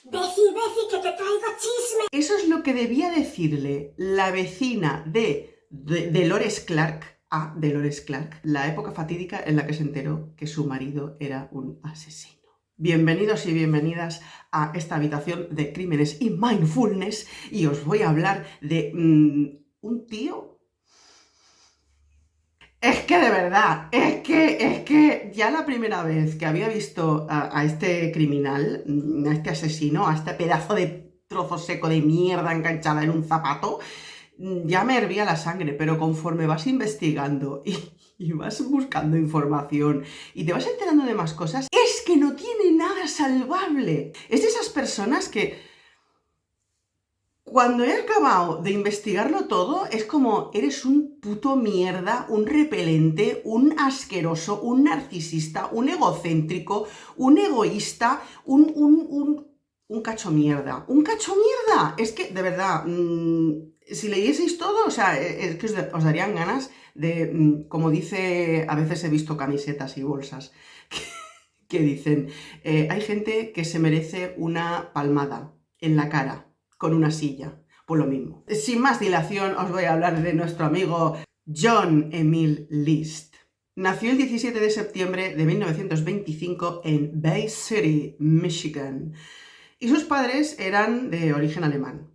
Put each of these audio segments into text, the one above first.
Beci, que te traigo chisme. Eso es lo que debía decirle la vecina de Dolores Clark a Dolores Clark, la época fatídica en la que se enteró que su marido era un asesino. Bienvenidos y bienvenidas a esta habitación de crímenes y mindfulness, y os voy a hablar de un tío. Es que de verdad, es que ya la primera vez que había visto a este criminal, a este asesino, a este pedazo de trozo seco de mierda enganchada en un zapato, ya me hervía la sangre, pero conforme vas investigando y vas buscando información y te vas enterando de más cosas, es que no tiene nada salvable. Es de esas personas que cuando he acabado de investigarlo todo, es como eres un puto mierda, un repelente, un asqueroso, un narcisista, un egocéntrico, un egoísta, un cacho mierda. ¡Un cacho mierda! Es que, de verdad, si leyeseis todo, o sea, es que os darían ganas de, como dice, a veces he visto camisetas y bolsas que dicen, hay gente que se merece una palmada en la cara con una silla, por lo mismo. Sin más dilación, os voy a hablar de nuestro amigo John Emile List. Nació el 17 de septiembre de 1925 en Bay City, Michigan, y sus padres eran de origen alemán.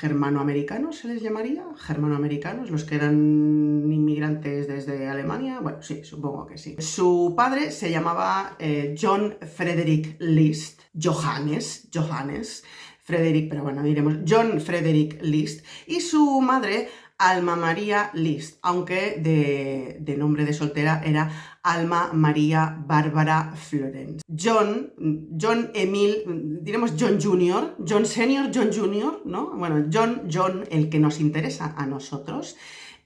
Germanoamericanos se les llamaría, germanoamericanos, los que eran inmigrantes desde Alemania, bueno, sí, supongo que sí. Su padre se llamaba John Frederick List, Johannes, Frederick, pero bueno, diremos John Frederick List, y su madre Alma María List, aunque de nombre de soltera era Alma María Bárbara Florence. John Emile, diremos John Jr., John Senior, John Jr., ¿no? Bueno, John, el que nos interesa a nosotros,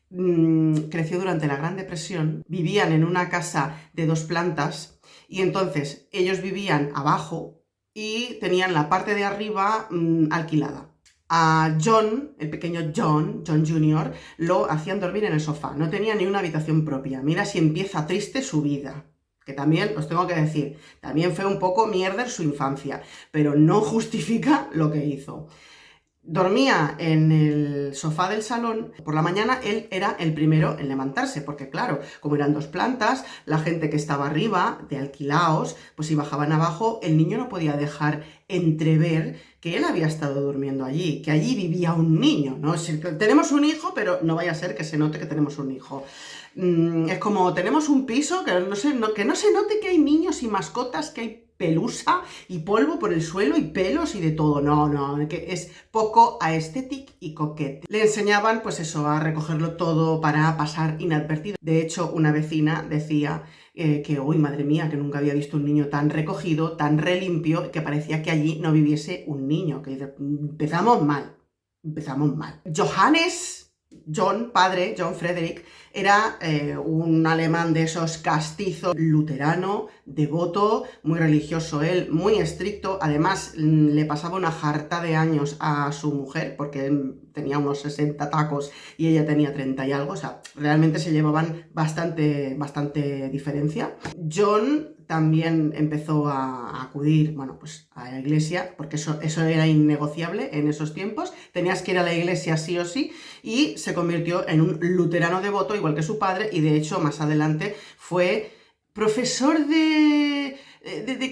creció durante la Gran Depresión, vivían en una casa de 2 plantas y entonces ellos vivían abajo y tenían la parte de arriba alquilada. A John, el pequeño John Jr., lo hacían dormir en el sofá, no tenía ni una habitación propia. Mira si empieza triste su vida, que también, os tengo que decir, también fue un poco mierder su infancia, pero no justifica lo que hizo. Dormía en el sofá del salón. Por la mañana él era el primero en levantarse, porque claro, como eran 2 plantas, la gente que estaba arriba, de alquilaos, pues si bajaban abajo, el niño no podía dejar entrever que él había estado durmiendo allí, que allí vivía un niño, ¿no? Tenemos un hijo, pero no vaya a ser que se note que tenemos un hijo. Es como, tenemos un piso, que no se note que hay niños y mascotas, que hay pelusa y polvo por el suelo y pelos y de todo. No, que es poco aesthetic y coquete. Le enseñaban, pues eso, a recogerlo todo para pasar inadvertido. De hecho, una vecina decía que, uy, madre mía, que nunca había visto un niño tan recogido, tan relimpio, que parecía que allí no viviese un niño. Que empezamos mal. John, padre, John Frederick, era un alemán de esos castizos, luterano, devoto, muy religioso él, muy estricto. Además, le pasaba una jarta de años a su mujer, porque él tenía unos 60 tacos y ella tenía 30 y algo. O sea, realmente se llevaban bastante diferencia. John también empezó a acudir, bueno, pues a la iglesia, porque eso era innegociable en esos tiempos. Tenías que ir a la iglesia sí o sí, y se convirtió en un luterano devoto, igual que su padre, y de hecho más adelante fue profesor de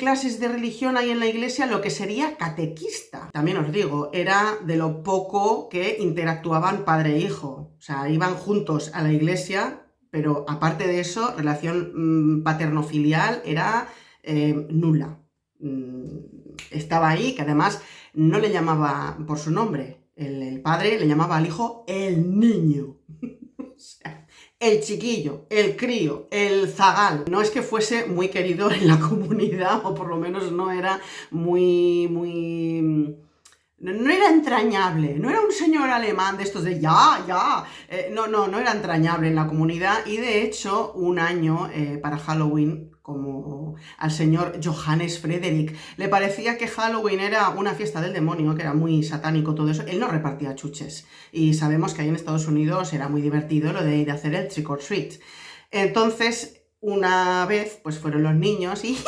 clases de religión ahí en la iglesia, lo que sería catequista. También os digo, era de lo poco que interactuaban padre e hijo. O sea, iban juntos a la iglesia, pero aparte de eso, relación paterno-filial era nula. Estaba ahí, que además no le llamaba por su nombre. El padre le llamaba al hijo el niño. O sea, el chiquillo, el crío, el zagal. No es que fuese muy querido en la comunidad, o por lo menos no era no era entrañable, no era un señor alemán de estos de no era entrañable en la comunidad. Y de hecho, un año para Halloween, como al señor Johannes Frederick le parecía que Halloween era una fiesta del demonio, que era muy satánico todo eso, él no repartía chuches. Y sabemos que ahí en Estados Unidos era muy divertido lo de ir a hacer el trick or treat. Entonces, una vez, pues fueron los niños y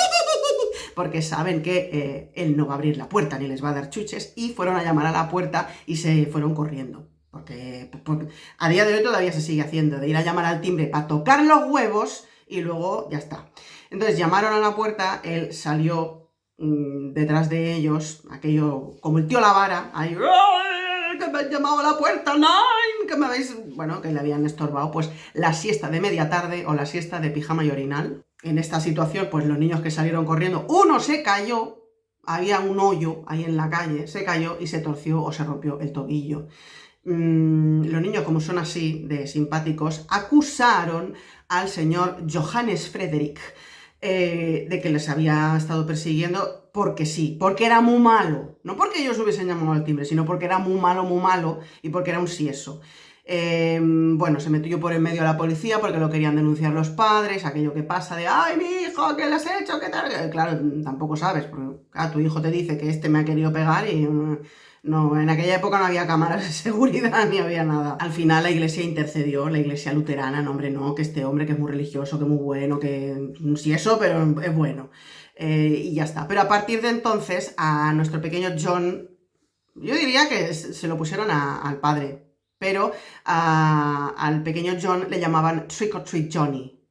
porque saben que él no va a abrir la puerta ni les va a dar chuches, y fueron a llamar a la puerta y se fueron corriendo. Porque a día de hoy todavía se sigue haciendo, de ir a llamar al timbre para tocar los huevos y luego ya está. Entonces llamaron a la puerta, él salió detrás de ellos, aquello como el tío La Vara, ahí, que me han llamado a la puerta, no, que me habéis... Bueno, que le habían estorbado pues la siesta de media tarde o la siesta de pijama y orinal. En esta situación, pues los niños que salieron corriendo, uno se cayó, había un hoyo ahí en la calle, se cayó y se torció o se rompió el tobillo. Los niños, como son así de simpáticos, acusaron al señor Johannes Frederick de que les había estado persiguiendo porque sí, porque era muy malo, no porque ellos hubiesen llamado al timbre, sino porque era muy malo y porque era un sieso. Bueno, se metió por en medio a la policía porque lo querían denunciar los padres, aquello que pasa de ¡ay, mi hijo, qué le has hecho! ¿Qué tal? Claro, tampoco sabes, porque tu hijo te dice que este me ha querido pegar y... No, en aquella época no había cámaras de seguridad ni había nada. Al final la iglesia intercedió, la iglesia luterana, no, hombre, no, que este hombre que es muy religioso, que es muy bueno, que sí eso, pero es bueno. Y ya está. Pero a partir de entonces, a nuestro pequeño John, yo diría que se lo pusieron al padre, pero al pequeño John le llamaban Trick or Treat Johnny,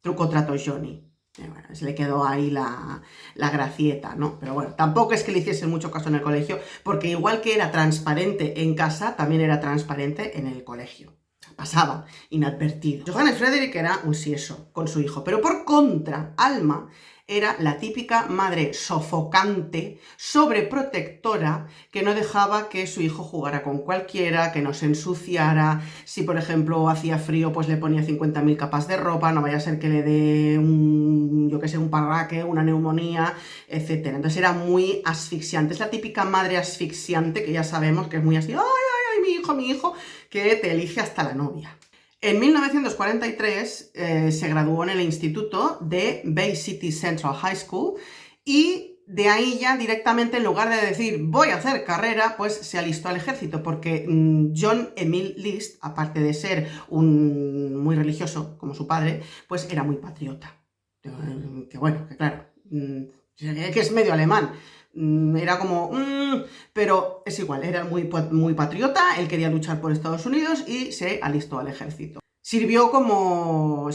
truco trato Johnny. Bueno, se le quedó ahí la gracieta, ¿no? Pero bueno, tampoco es que le hiciesen mucho caso en el colegio, porque igual que era transparente en casa, también era transparente en el colegio. Pasaba inadvertido. Johannes Frederick era un sieso con su hijo, pero por contra, Alma era la típica madre sofocante, sobreprotectora, que no dejaba que su hijo jugara con cualquiera, que no se ensuciara. Si, por ejemplo, hacía frío, pues le ponía 50.000 capas de ropa, no vaya a ser que le dé yo que sé, un parraque, una neumonía, etc. Entonces era muy asfixiante. Es la típica madre asfixiante que ya sabemos que es muy así, ¡ay, ay, ay, mi hijo! Que te elige hasta la novia. En 1943 se graduó en el instituto de Bay City Central High School y de ahí ya directamente, en lugar de decir voy a hacer carrera, pues se alistó al ejército, porque John Emil List, aparte de ser muy religioso como su padre, pues era muy patriota. Que bueno, que claro, que es medio alemán. Era como, pero es igual, era muy patriota, él quería luchar por Estados Unidos y se alistó al ejército. Sirvió como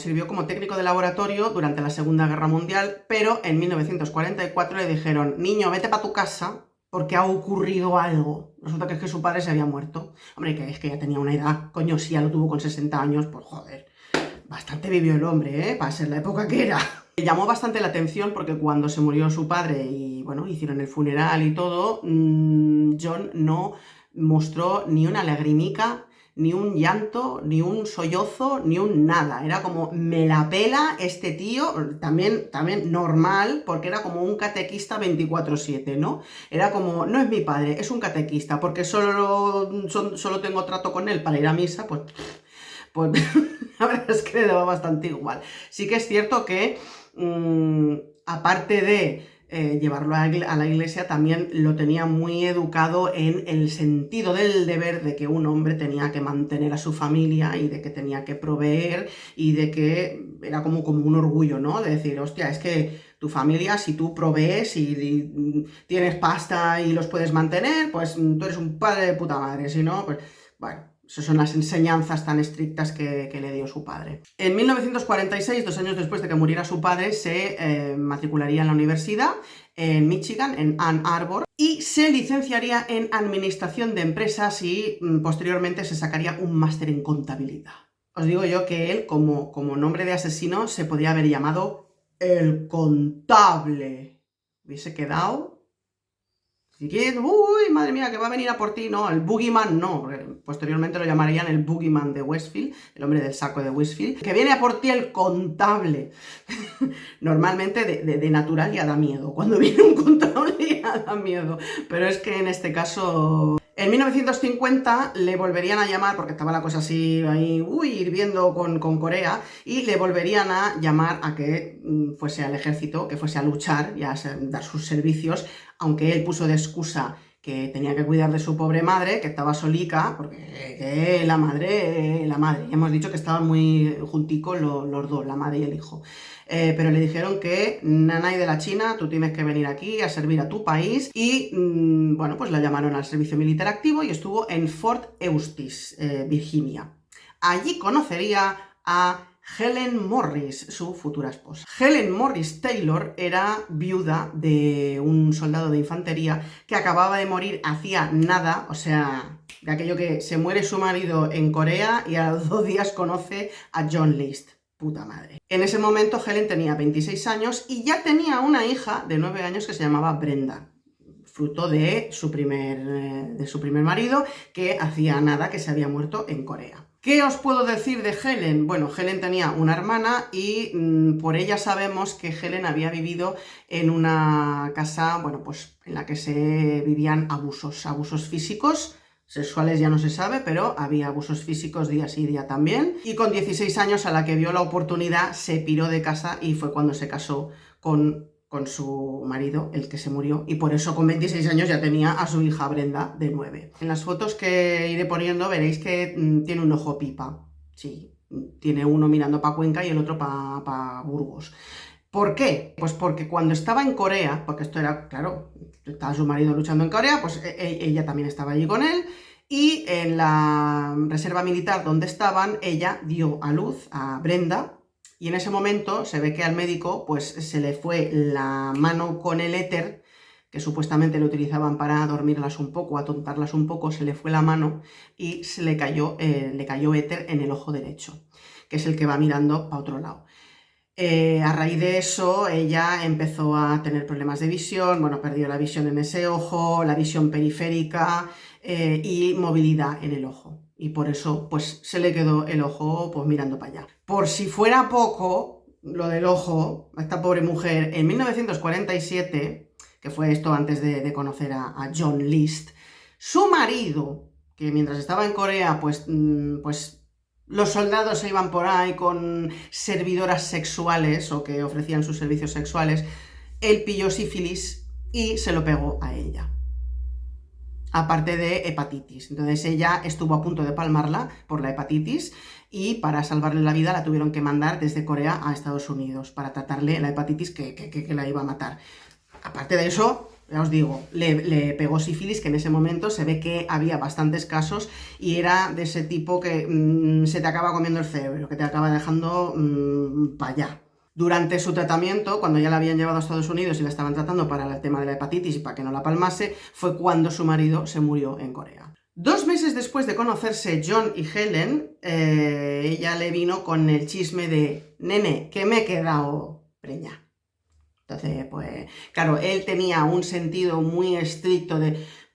técnico de laboratorio durante la Segunda Guerra Mundial, pero en 1944 le dijeron, niño, vete para tu casa porque ha ocurrido algo. Resulta que es que su padre se había muerto. Hombre, que es que ya tenía una edad, coño, si ya lo tuvo con 60 años, pues joder, bastante vivió el hombre, para ser la época que era. Me llamó bastante la atención porque cuando se murió su padre y bueno, hicieron el funeral y todo, John no mostró ni una lagrimica, ni un llanto, ni un sollozo, ni un nada. Era como, me la pela este tío, también normal, porque era como un catequista 24/7, ¿no? Era como, no es mi padre, es un catequista, porque solo tengo trato con él para ir a misa, pues la verdad es que le daba bastante igual. Sí que es cierto que, aparte de llevarlo a la iglesia, también lo tenía muy educado en el sentido del deber de que un hombre tenía que mantener a su familia y de que tenía que proveer y de que era como un orgullo, ¿no? De decir, hostia, es que tu familia, si tú provees y tienes pasta y los puedes mantener, pues tú eres un padre de puta madre, si no, pues bueno. Esas son las enseñanzas tan estrictas que le dio su padre. En 1946, 2 años después de que muriera su padre, se matricularía en la universidad en Michigan, en Ann Arbor, y se licenciaría en Administración de Empresas y posteriormente se sacaría un máster en Contabilidad. Os digo yo que él, como nombre de asesino, se podría haber llamado el Contable. Hubiese quedado... Si quieres, uy, madre mía, que va a venir a por ti, no, el Boogeyman no, posteriormente lo llamarían el Boogeyman de Westfield, el hombre del saco de Westfield, que viene a por ti el contable. Normalmente de natural ya da miedo, cuando viene un contable ya da miedo, pero es que en este caso... En 1950 le volverían a llamar, porque estaba la cosa así ahí, hirviendo con Corea, y le volverían a llamar a que fuese al ejército, que fuese a luchar y a dar sus servicios, aunque él puso de excusa que tenía que cuidar de su pobre madre, que estaba solica, porque la madre, ya hemos dicho que estaban muy junticos los dos, la madre y el hijo. Pero le dijeron que nanay de la China, tú tienes que venir aquí a servir a tu país y, bueno, pues la llamaron al servicio militar activo y estuvo en Fort Eustis, Virginia. Allí conocería a Helen Morris, su futura esposa. Helen Morris Taylor era viuda de un soldado de infantería que acababa de morir hacía nada, o sea, de aquello que se muere su marido en Corea y a los 2 días conoce a John List. Puta madre. En ese momento Helen tenía 26 años y ya tenía una hija de 9 años que se llamaba Brenda, fruto de su primer marido, que hacía nada que se había muerto en Corea. ¿Qué os puedo decir de Helen? Bueno, Helen tenía una hermana y por ella sabemos que Helen había vivido en una casa, bueno, pues en la que se vivían abusos físicos. Sexuales ya no se sabe, pero había abusos físicos día sí, día también. Y con 16 años, a la que vio la oportunidad, se piró de casa y fue cuando se casó con su marido, el que se murió, y por eso con 26 años ya tenía a su hija Brenda de 9. En las fotos que iré poniendo veréis que tiene un ojo pipa. Sí, tiene uno mirando para Cuenca y el otro para Burgos. ¿Por qué? Pues porque cuando estaba en Corea, porque esto era, claro, estaba su marido luchando en Corea, pues ella también estaba allí con él, y en la reserva militar donde estaban, ella dio a luz a Brenda, y en ese momento se ve que al médico pues se le fue la mano con el éter, que supuestamente lo utilizaban para dormirlas un poco, atontarlas un poco, se le fue la mano y se le cayó éter en el ojo derecho, que es el que va mirando para otro lado. A raíz de eso, ella empezó a tener problemas de visión, bueno, perdió la visión en ese ojo, la visión periférica y movilidad en el ojo. Y por eso, pues, se le quedó el ojo, pues, mirando para allá. Por si fuera poco, lo del ojo, a esta pobre mujer, en 1947, que fue esto antes de conocer a John List, su marido, que mientras estaba en Corea, pues los soldados se iban por ahí con servidoras sexuales o que ofrecían sus servicios sexuales, él pilló sífilis y se lo pegó a ella. Aparte de hepatitis. Entonces ella estuvo a punto de palmarla por la hepatitis y para salvarle la vida la tuvieron que mandar desde Corea a Estados Unidos para tratarle la hepatitis que la iba a matar. Aparte de eso, ya os digo, le pegó sífilis, que en ese momento se ve que había bastantes casos y era de ese tipo que se te acaba comiendo el cerebro, que te acaba dejando para allá. Durante su tratamiento, cuando ya la habían llevado a Estados Unidos y la estaban tratando para el tema de la hepatitis y para que no la palmase, fue cuando su marido se murió en Corea. 2 meses después de conocerse John y Helen, ella le vino con el chisme de «Nene, que me he quedado preñada». Entonces, pues, claro, él tenía un sentido muy estricto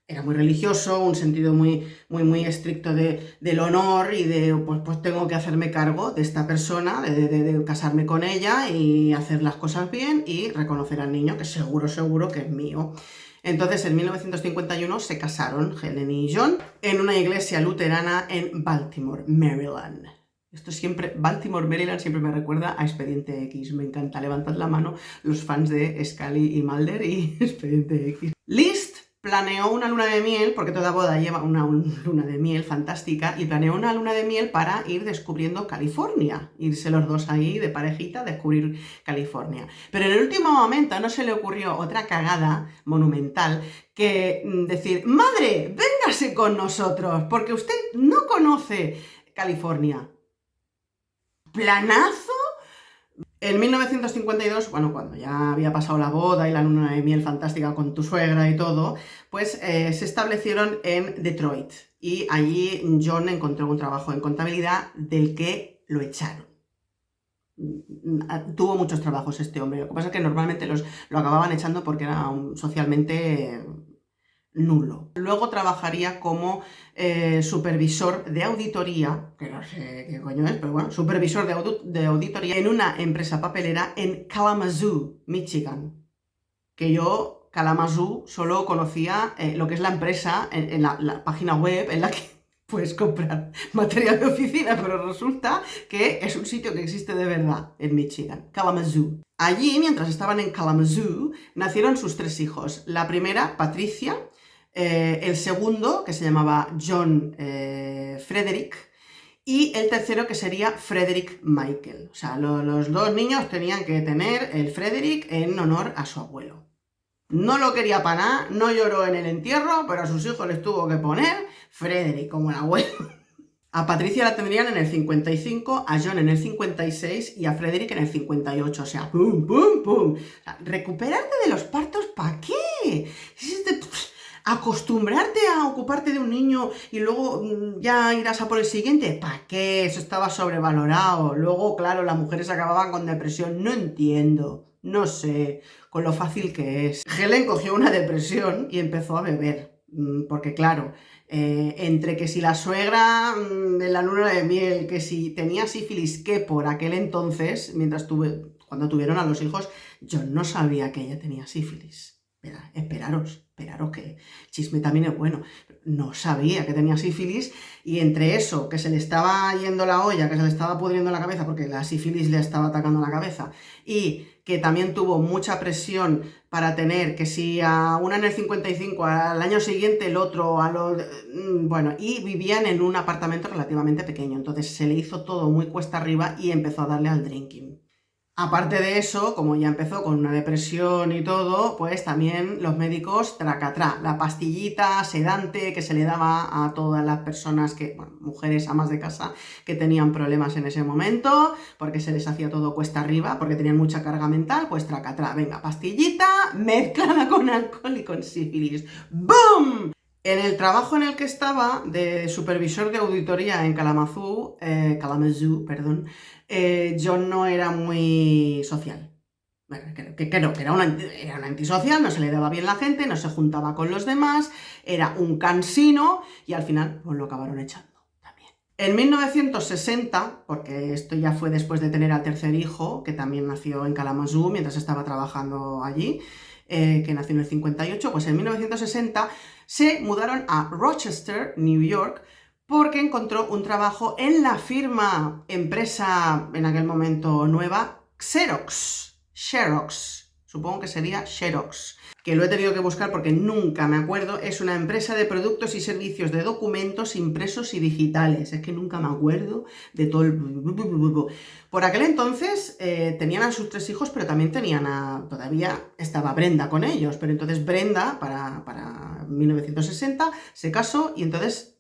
era muy religioso, un sentido muy estricto del honor y de, pues tengo que hacerme cargo de esta persona, de casarme con ella y hacer las cosas bien y reconocer al niño, que seguro que es mío. Entonces, en 1951 se casaron Helen y John en una iglesia luterana en Baltimore, Maryland. Esto siempre, Baltimore, Maryland, siempre me recuerda a Expediente X. Me encanta. Levantad la mano los fans de Scully y Mulder y Expediente X. List planeó una luna de miel, porque toda boda lleva una luna de miel fantástica, y planeó una luna de miel para ir descubriendo California. Irse los dos ahí de parejita a descubrir California. Pero en el último momento no se le ocurrió otra cagada monumental que decir, madre, véngase con nosotros, porque usted no conoce California. Planazo. En 1952, bueno, cuando ya había pasado la boda y la luna de miel fantástica con tu suegra y todo, pues se establecieron en Detroit y allí John encontró un trabajo en contabilidad del que lo echaron. Tuvo muchos trabajos este hombre, lo que pasa es que normalmente lo acababan echando porque era socialmente nulo. Luego trabajaría como supervisor de auditoría, que no sé qué coño es, pero bueno, supervisor de auditoría en una empresa papelera en Kalamazoo, Michigan. Que yo, Kalamazoo, solo conocía lo que es la empresa en la página web en la que puedes comprar material de oficina, pero resulta que es un sitio que existe de verdad en Michigan, Kalamazoo. Allí, mientras estaban en Kalamazoo, nacieron sus 3 hijos. La primera, Patricia, el segundo, que se llamaba John Frederick, y el tercero, que sería Frederick Michael. O sea, los dos niños tenían que tener el Frederick en honor a su abuelo. No lo quería para nada, no lloró en el entierro, pero a sus hijos les tuvo que poner Frederick como el abuelo. A Patricia la tendrían en el 55, a John en el 56 y a Frederick en el 58. O sea, ¡pum, pum, pum! O sea, recuperarte de los partos, ¿para qué? Acostumbrarte a ocuparte de un niño y luego ya irás a por el siguiente, ¿para qué? Eso estaba sobrevalorado. Luego, claro, las mujeres acababan con depresión. No entiendo, no sé, con lo fácil que es. Helen cogió una depresión y empezó a beber, porque claro, entre que si la suegra en la luna de miel, que si tenía sífilis, que por aquel entonces, cuando tuvieron a los hijos, yo no sabía que ella tenía sífilis. Esperaros que chisme también es bueno. No sabía que tenía sífilis y entre eso, que se le estaba yendo la olla, que se le estaba pudriendo la cabeza porque la sífilis le estaba atacando la cabeza y que también tuvo mucha presión para tener que si a una en el 55, al año siguiente el otro, bueno, y vivían en un apartamento relativamente pequeño, entonces se le hizo todo muy cuesta arriba y empezó a darle al drinking. Aparte de eso, como ya empezó con una depresión y todo, pues también los médicos tracatrá, la pastillita sedante que se le daba a todas las personas mujeres amas de casa que tenían problemas en ese momento, porque se les hacía todo cuesta arriba, porque tenían mucha carga mental, pues tracatrá, venga, pastillita mezclada con alcohol y con sífilis. ¡Bum! En el trabajo en el que estaba, de supervisor de auditoría en Kalamazoo, perdón, John no era muy social. Bueno, que era una antisocial, no se le daba bien la gente, no se juntaba con los demás, era un cansino y al final pues lo acabaron echando también. En 1960, porque esto ya fue después de tener al tercer hijo, que también nació en Kalamazoo mientras estaba trabajando allí, que nació en el 58, pues en 1960 se mudaron a Rochester, New York, porque encontró un trabajo en la empresa en aquel momento nueva, Xerox, supongo que sería Xerox, que lo he tenido que buscar porque nunca me acuerdo, es una empresa de productos y servicios de documentos impresos y digitales, es que nunca me acuerdo de todo el... Por aquel entonces tenían a sus 3 hijos, pero también todavía estaba Brenda con ellos, pero entonces Brenda, para 1960, se casó y entonces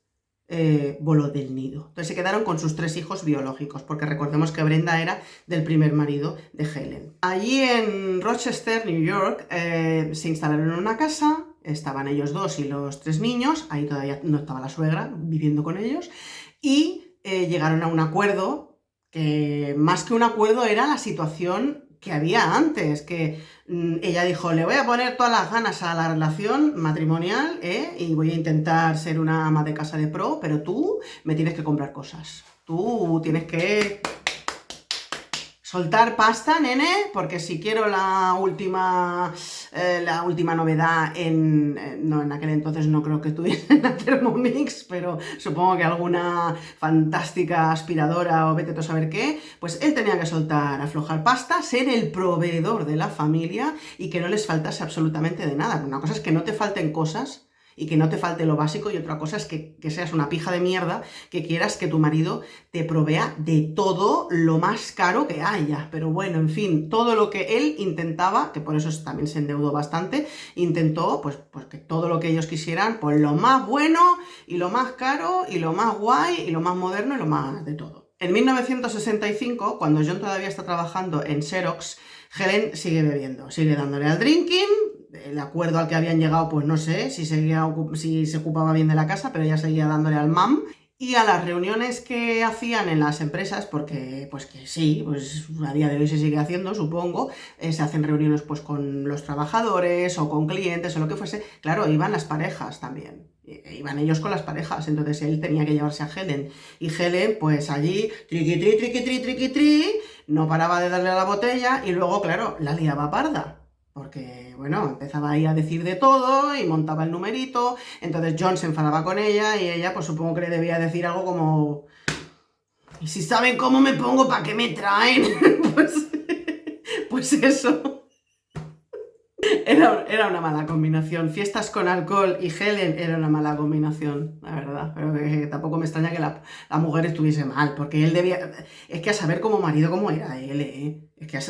voló del nido. Entonces se quedaron con sus 3 hijos biológicos, porque recordemos que Brenda era del primer marido de Helen. Allí en Rochester, New York, se instalaron en una casa, estaban ellos 2 y los 3 niños, ahí todavía no estaba la suegra viviendo con ellos, y llegaron a un acuerdo, que más que un acuerdo era la situación que había antes, que ella dijo, le voy a poner todas las ganas a la relación matrimonial y voy a intentar ser una ama de casa de pro, pero tú me tienes que comprar cosas. Tú tienes que soltar pasta, nene, porque si quiero la última novedad no, en aquel entonces no creo que tuviesen la Thermomix, pero supongo que alguna fantástica aspiradora o vete tú a saber qué, pues él tenía que soltar, aflojar pasta, ser el proveedor de la familia y que no les faltase absolutamente de nada. Una cosa es que no te falten cosas y que no te falte lo básico, y otra cosa es que seas una pija de mierda, que quieras que tu marido te provea de todo lo más caro que haya. Pero bueno, en fin, todo lo que él intentaba, que por eso también se endeudó bastante, intentó pues que todo lo que ellos quisieran, pues lo más bueno y lo más caro y lo más guay y lo más moderno y lo más de todo. En 1965, cuando John todavía está trabajando en Xerox, Helen sigue bebiendo, sigue dándole al drinking. El acuerdo al que habían llegado, pues no sé si se ocupaba bien de la casa, pero ella seguía dándole al mam. Y a las reuniones que hacían en las empresas, porque pues que sí, pues a día de hoy se sigue haciendo, supongo, se hacen reuniones pues con los trabajadores o con clientes o lo que fuese, claro, iban las parejas también. Iban ellos con las parejas, entonces él tenía que llevarse a Helen. Y Helen, pues allí, triqui-tri, triqui-tri, triqui-tri, no paraba de darle a la botella y luego, claro, la liaba parda. Porque, bueno, empezaba ahí a decir de todo y montaba el numerito, entonces John se enfadaba con ella y ella, pues supongo que le debía decir algo como... ¿Y si saben cómo me pongo, para qué me traen? pues eso. Era una mala combinación. Fiestas con alcohol y Helen era una mala combinación, la verdad. Pero que tampoco me extraña que la mujer estuviese mal, porque él debía... Es que a saber como marido cómo era él, ¿eh? Es que a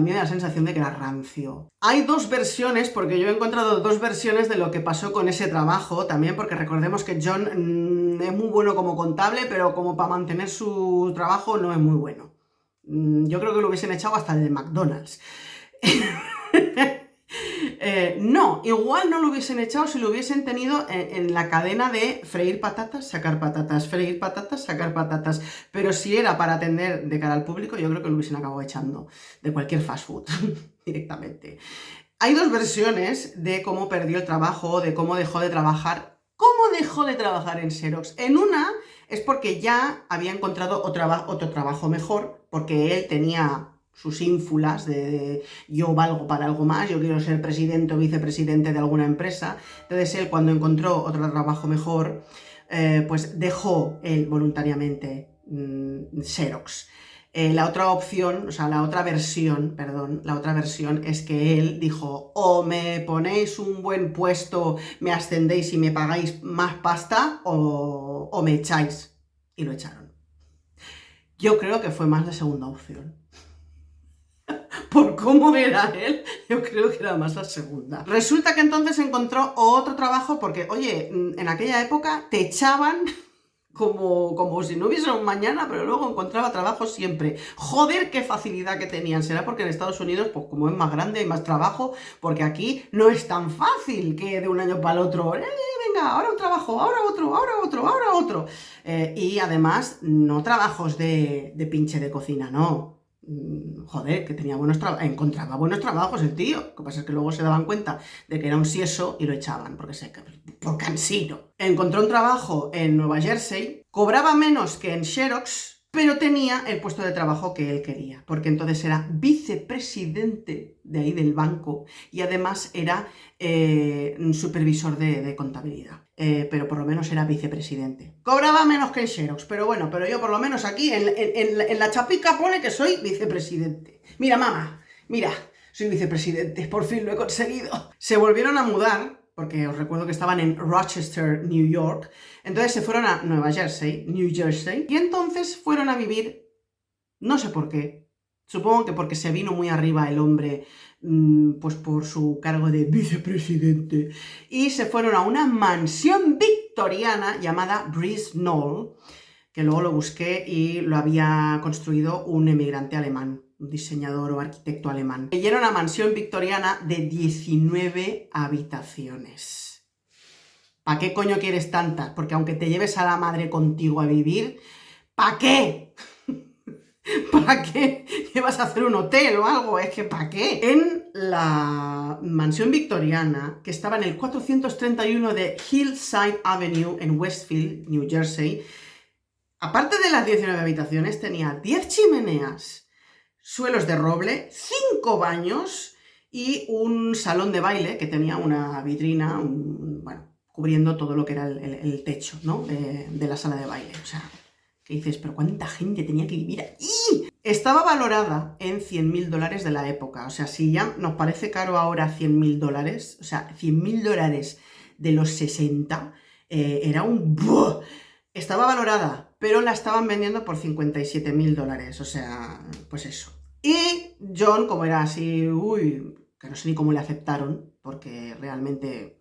mí me da la sensación de que era rancio. Hay dos versiones, porque yo he encontrado dos versiones de lo que pasó con ese trabajo, también porque recordemos que John es muy bueno como contable, pero como para mantener su trabajo no es muy bueno. Yo creo que lo hubiesen echado hasta el de McDonald's. No, igual no lo hubiesen echado si lo hubiesen tenido en la cadena de freír patatas, sacar patatas, freír patatas, sacar patatas. Pero si era para atender de cara al público, yo creo que lo hubiesen acabado echando de cualquier fast food directamente. Hay dos versiones de cómo perdió el trabajo, de cómo dejó de trabajar. ¿Cómo dejó de trabajar en Xerox? En una es porque ya había encontrado otro trabajo mejor, porque él tenía sus ínfulas de yo valgo para algo más, yo quiero ser presidente o vicepresidente de alguna empresa. Entonces él, cuando encontró otro trabajo mejor, pues dejó él voluntariamente Xerox. La otra opción, o sea, la otra versión es que él dijo: o me ponéis un buen puesto, me ascendéis y me pagáis más pasta, o me echáis. Y lo echaron. Yo creo que fue más la segunda opción. Por cómo era él, yo creo que era más la segunda. Resulta que entonces encontró otro trabajo porque, oye, en aquella época te echaban como si no hubiese un mañana, pero luego encontraba trabajo siempre. Joder, qué facilidad que tenían. Será porque en Estados Unidos, pues como es más grande, hay más trabajo, porque aquí no es tan fácil que de un año para el otro, venga, ahora un trabajo, ahora otro, ahora otro, ahora otro. Y además, no trabajos de pinche de cocina, no. Joder, que tenía encontraba buenos trabajos el tío. Lo que pasa es que luego se daban cuenta de que era un sieso y lo echaban, por cansino. Encontró un trabajo en Nueva Jersey, cobraba menos que en Xerox, pero tenía el puesto de trabajo que él quería, porque entonces era vicepresidente de ahí del banco y además era supervisor de contabilidad. Pero por lo menos era vicepresidente. Cobraba menos que en Xerox, pero bueno, pero yo por lo menos aquí en la chapica pone que soy vicepresidente. Mira, mamá, mira, soy vicepresidente, por fin lo he conseguido. Se volvieron a mudar, porque os recuerdo que estaban en Rochester, New York, entonces se fueron a Nueva Jersey, New Jersey, y entonces fueron a vivir, no sé por qué, supongo que porque se vino muy arriba el hombre, pues por su cargo de vicepresidente, y se fueron a una mansión victoriana llamada Breeze Knoll, que luego lo busqué y lo había construido un emigrante alemán, un diseñador o arquitecto alemán. Y era una mansión victoriana de 19 habitaciones. ¿Para qué coño quieres tantas? Porque aunque te lleves a la madre contigo a vivir, ¿para qué? ¿Para qué llevas a hacer un hotel o algo? Es que ¿para qué? En la mansión victoriana, que estaba en el 431 de Hillside Avenue en Westfield, New Jersey, aparte de las 19 habitaciones, tenía 10 chimeneas, suelos de roble, 5 baños y un salón de baile que tenía una vitrina, bueno, cubriendo todo lo que era el techo, ¿no? de la sala de baile. O sea, que dices, pero ¿cuánta gente tenía que vivir ahí? Estaba valorada en $100.000 de la época. O sea, si ya nos parece caro ahora $100.000, o sea, $100.000 de los 60, era un... ¡buah! Estaba valorada, pero la estaban vendiendo por $57.000, o sea, pues eso. Y John, como era así, que no sé ni cómo le aceptaron, porque realmente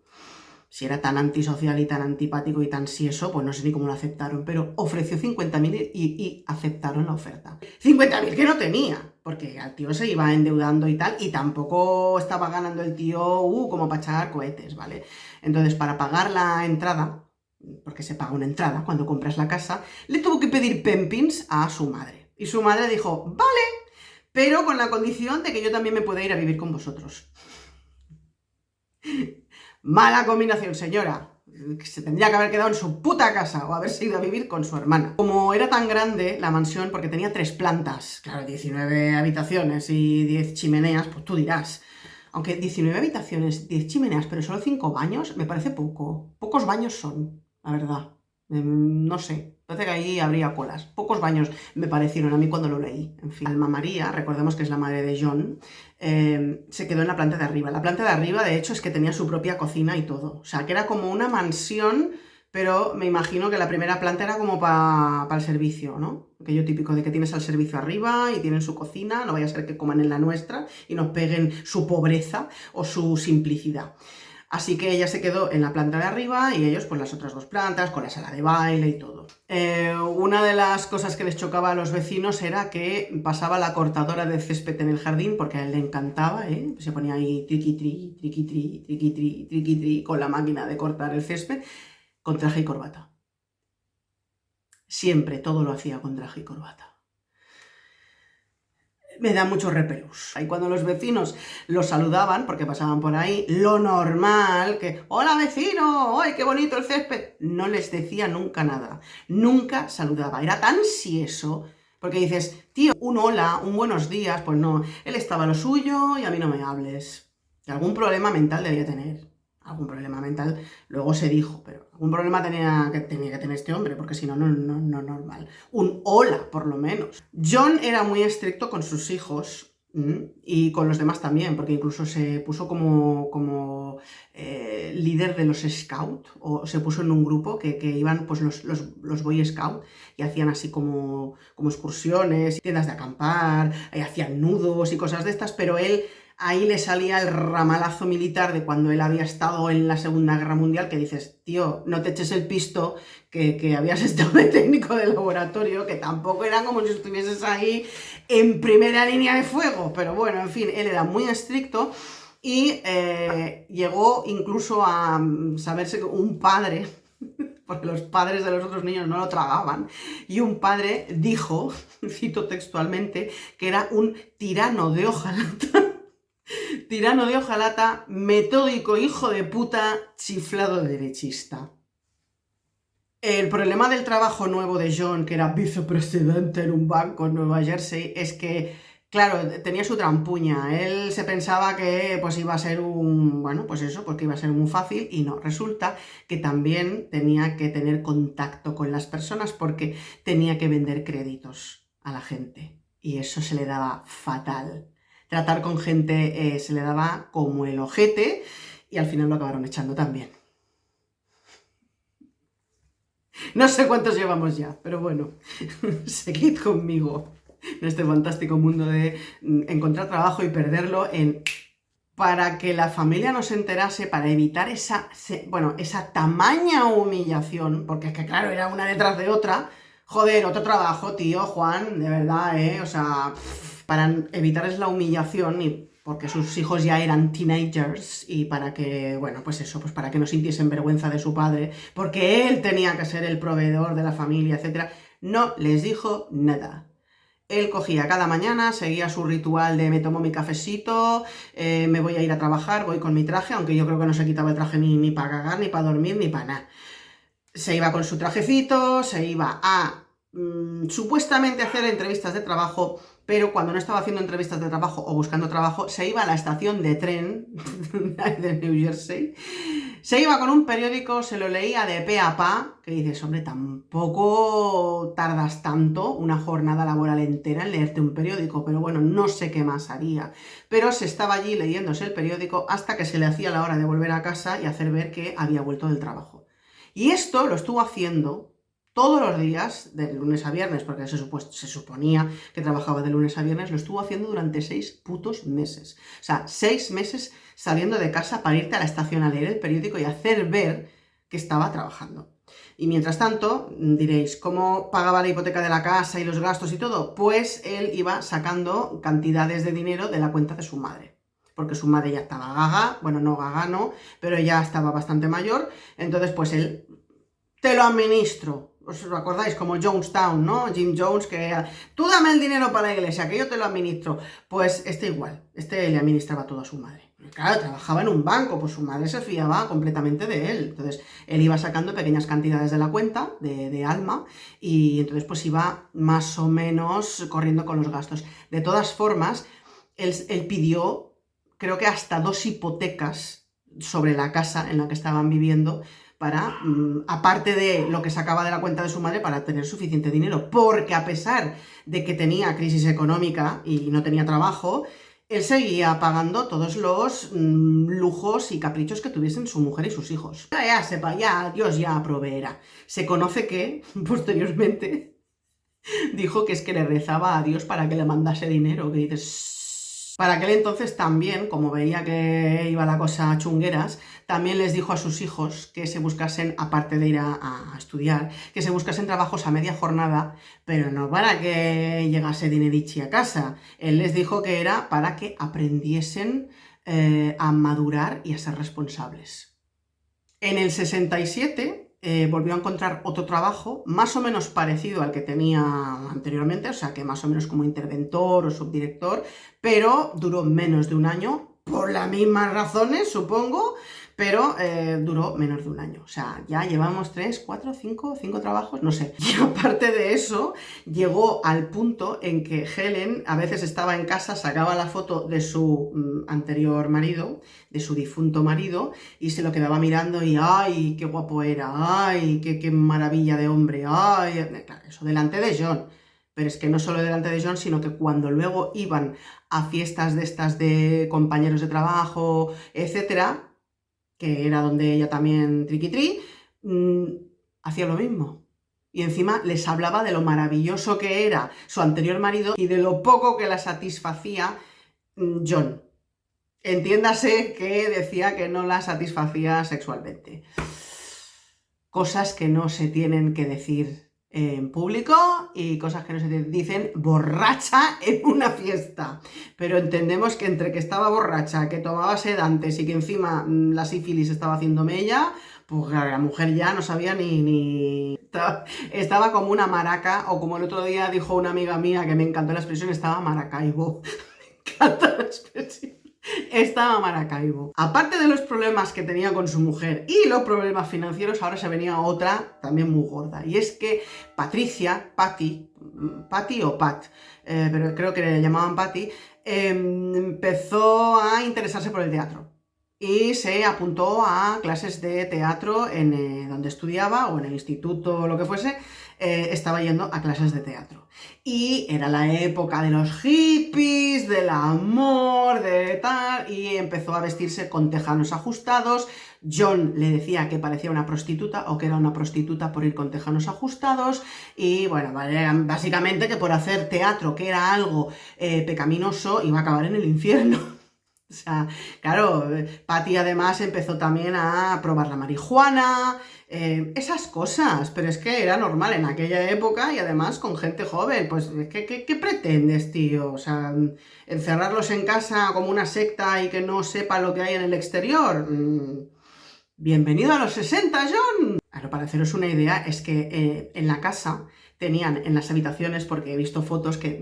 si era tan antisocial y tan antipático y tan sieso, pues no sé ni cómo lo aceptaron, pero ofreció 50.000 y aceptaron la oferta. 50.000 que no tenía, porque al tío se iba endeudando y tal, y tampoco estaba ganando el tío como para echar cohetes, ¿vale? Entonces, para pagar la entrada, porque se paga una entrada cuando compras la casa, le tuvo que pedir pempins a su madre. Y su madre dijo, vale, pero con la condición de que yo también me pueda ir a vivir con vosotros. Mala combinación, señora. Se tendría que haber quedado en su puta casa o haberse ido a vivir con su hermana. Como era tan grande la mansión, porque tenía 3 plantas, claro, 19 habitaciones y 10 chimeneas, pues tú dirás. Aunque 19 habitaciones, 10 chimeneas, pero solo 5 baños, me parece poco. Pocos baños son, la verdad. No sé, parece que ahí habría colas. Pocos baños me parecieron a mí cuando lo leí. En fin, Alma María, recordemos que es la madre de John, se quedó en la planta de arriba. La planta de arriba, de hecho, es que tenía su propia cocina y todo. O sea, que era como una mansión, pero me imagino que la primera planta era como para el servicio, ¿no? Aquello típico de que tienes al servicio arriba y tienen su cocina, no vaya a ser que coman en la nuestra y nos peguen su pobreza o su simplicidad. Así que ella se quedó en la planta de arriba y ellos pues las otras dos plantas, con la sala de baile y todo. Una de las cosas que les chocaba a los vecinos era que pasaba la cortadora de césped en el jardín, porque a él le encantaba, ¿eh? Se ponía ahí triqui-tri, triqui-tri, triqui-tri, triqui-tri, con la máquina de cortar el césped, con traje y corbata. Siempre todo lo hacía con traje y corbata. Me da mucho repelús. Y cuando los vecinos los saludaban, porque pasaban por ahí, lo normal, que ¡hola vecino! ¡Ay, qué bonito el césped! No les decía nunca nada. Nunca saludaba. Era tan sieso, porque dices, tío, un hola, un buenos días, pues no. Él estaba a lo suyo y a mí no me hables. Algún problema mental debía tener. Algún problema mental, luego se dijo, pero algún problema tenía que tener este hombre, porque si no, no normal. Un hola, por lo menos. John era muy estricto con sus hijos y con los demás también, porque incluso se puso como líder de los Scouts, o se puso en un grupo que iban pues los Boy Scouts y hacían así como excursiones, tiendas de acampar, hacían nudos y cosas de estas, pero él... Ahí le salía el ramalazo militar de cuando él había estado en la Segunda Guerra Mundial, que dices, tío, no te eches el pisto, que habías estado de técnico de laboratorio, que tampoco era como si estuvieses ahí en primera línea de fuego. Pero bueno, en fin, él era muy estricto y llegó incluso a saberse que un padre, porque los padres de los otros niños no lo tragaban, y un padre dijo, cito textualmente, que era un tirano de hojalata. Tirano de hojalata, metódico hijo de puta, chiflado derechista. El problema del trabajo nuevo de John, que era vicepresidente en un banco en Nueva Jersey, es que, claro, tenía su trampuña. Él se pensaba que pues iba a ser bueno, pues eso, porque iba a ser muy fácil, y no. Resulta que también tenía que tener contacto con las personas porque tenía que vender créditos a la gente. Y eso se le daba fatal. Tratar con gente se le daba como el ojete y al final lo acabaron echando también. No sé cuántos llevamos ya, pero bueno, seguid conmigo en este fantástico mundo de encontrar trabajo y perderlo para que la familia no se enterase, para evitar esa tamaña humillación, porque es que claro, era una detrás de otra. Joder, otro trabajo, tío, Juan, de verdad, o sea, para evitarles la humillación y porque sus hijos ya eran teenagers y para que, bueno, pues eso, pues para que no sintiesen vergüenza de su padre, porque él tenía que ser el proveedor de la familia, etc. No les dijo nada. Él cogía cada mañana, seguía su ritual de me tomo mi cafecito, me voy a ir a trabajar, voy con mi traje, aunque yo creo que no se quitaba el traje ni para cagar, ni para dormir, ni para nada. Se iba con su trajecito, se iba a supuestamente hacer entrevistas de trabajo, pero cuando no estaba haciendo entrevistas de trabajo o buscando trabajo, se iba a la estación de tren de New Jersey, se iba con un periódico, se lo leía de pe a pa, que dices, hombre, tampoco tardas tanto una jornada laboral entera en leerte un periódico, pero bueno, no sé qué más haría. Pero se estaba allí leyéndose el periódico hasta que se le hacía la hora de volver a casa y hacer ver que había vuelto del trabajo. Y esto lo estuvo haciendo todos los días, de lunes a viernes, porque se suponía que trabajaba de lunes a viernes, lo estuvo haciendo durante 6 putos meses. O sea, 6 meses saliendo de casa para irte a la estación a leer el periódico y hacer ver que estaba trabajando. Y mientras tanto, diréis, ¿cómo pagaba la hipoteca de la casa y los gastos y todo? Pues él iba sacando cantidades de dinero de la cuenta de su madre. Porque su madre ya estaba gaga, bueno, no gaga, no, pero ya estaba bastante mayor, entonces pues él, te lo administro. ¿Os lo acordáis? Como Jonestown, ¿no? Jim Jones, que tú dame el dinero para la iglesia, que yo te lo administro. Pues igual, le administraba todo a su madre. Claro, trabajaba en un banco, pues su madre se fiaba completamente de él. Entonces, él iba sacando pequeñas cantidades de la cuenta, de Alma, y entonces pues iba más o menos corriendo con los gastos. De todas formas, él pidió, creo que hasta 2 hipotecas sobre la casa en la que estaban viviendo, para, aparte de lo que sacaba de la cuenta de su madre, para tener suficiente dinero, porque a pesar de que tenía crisis económica y no tenía trabajo, él seguía pagando todos los lujos y caprichos que tuviesen su mujer y sus hijos. Ya sepa, ya Dios ya proveerá. Se conoce que, posteriormente, dijo que es que le rezaba a Dios para que le mandase dinero, que dices... Para aquel entonces también, como veía que iba la cosa a chungueras, también les dijo a sus hijos que se buscasen, aparte de ir a estudiar, que se buscasen trabajos a media jornada, pero no para que llegase dinerichi a casa. Él les dijo que era para que aprendiesen a madurar y a ser responsables. En el 67... volvió a encontrar otro trabajo más o menos parecido al que tenía anteriormente, o sea que más o menos como interventor o subdirector, pero duró menos de un año, por las mismas razones, supongo, pero duró menos de un año. O sea, ya llevamos 3, 4, 5 trabajos, no sé. Y aparte de eso, llegó al punto en que Helen a veces estaba en casa, sacaba la foto de su anterior marido, de su difunto marido, y se lo quedaba mirando y ¡ay, qué guapo era! ¡Ay, qué maravilla de hombre! ¡Ay! Claro, eso delante de John. Pero es que no solo delante de John, sino que cuando luego iban a fiestas de estas de compañeros de trabajo, etcétera, que era donde ella también triqui-tri, hacía lo mismo. Y encima les hablaba de lo maravilloso que era su anterior marido y de lo poco que la satisfacía John. Entiéndase que decía que no la satisfacía sexualmente. Cosas que no se tienen que decir en público y cosas que no se dicen borracha en una fiesta. Pero entendemos que entre que estaba borracha, que tomaba sedantes y que encima la sífilis estaba haciendo mella, pues la mujer ya no sabía ni... Estaba como una maraca, o como el otro día dijo una amiga mía que me encantó la expresión, estaba maracaibo. Me encanta la expresión. Estaba Maracaibo. Aparte de los problemas que tenía con su mujer y los problemas financieros, ahora se venía otra también muy gorda. Y es que Patricia, Patty o Pat, pero creo que le llamaban Patty, empezó a interesarse por el teatro. Y se apuntó a clases de teatro en donde estudiaba, o en el instituto o lo que fuese, estaba yendo a clases de teatro. Y era la época de los hippies, del amor, de tal, y empezó a vestirse con tejanos ajustados. John le decía que parecía una prostituta o que era una prostituta por ir con tejanos ajustados, y bueno, básicamente que por hacer teatro, que era algo pecaminoso, iba a acabar en el infierno. O sea, claro, Patty además empezó también a probar la marihuana, esas cosas, pero es que era normal en aquella época y además con gente joven. Pues, ¿qué pretendes, tío? O sea, encerrarlos en casa como una secta y que no sepa lo que hay en el exterior. Bienvenido a los 60, John. Claro, para haceros una idea, es que en la casa tenían en las habitaciones, porque he visto fotos que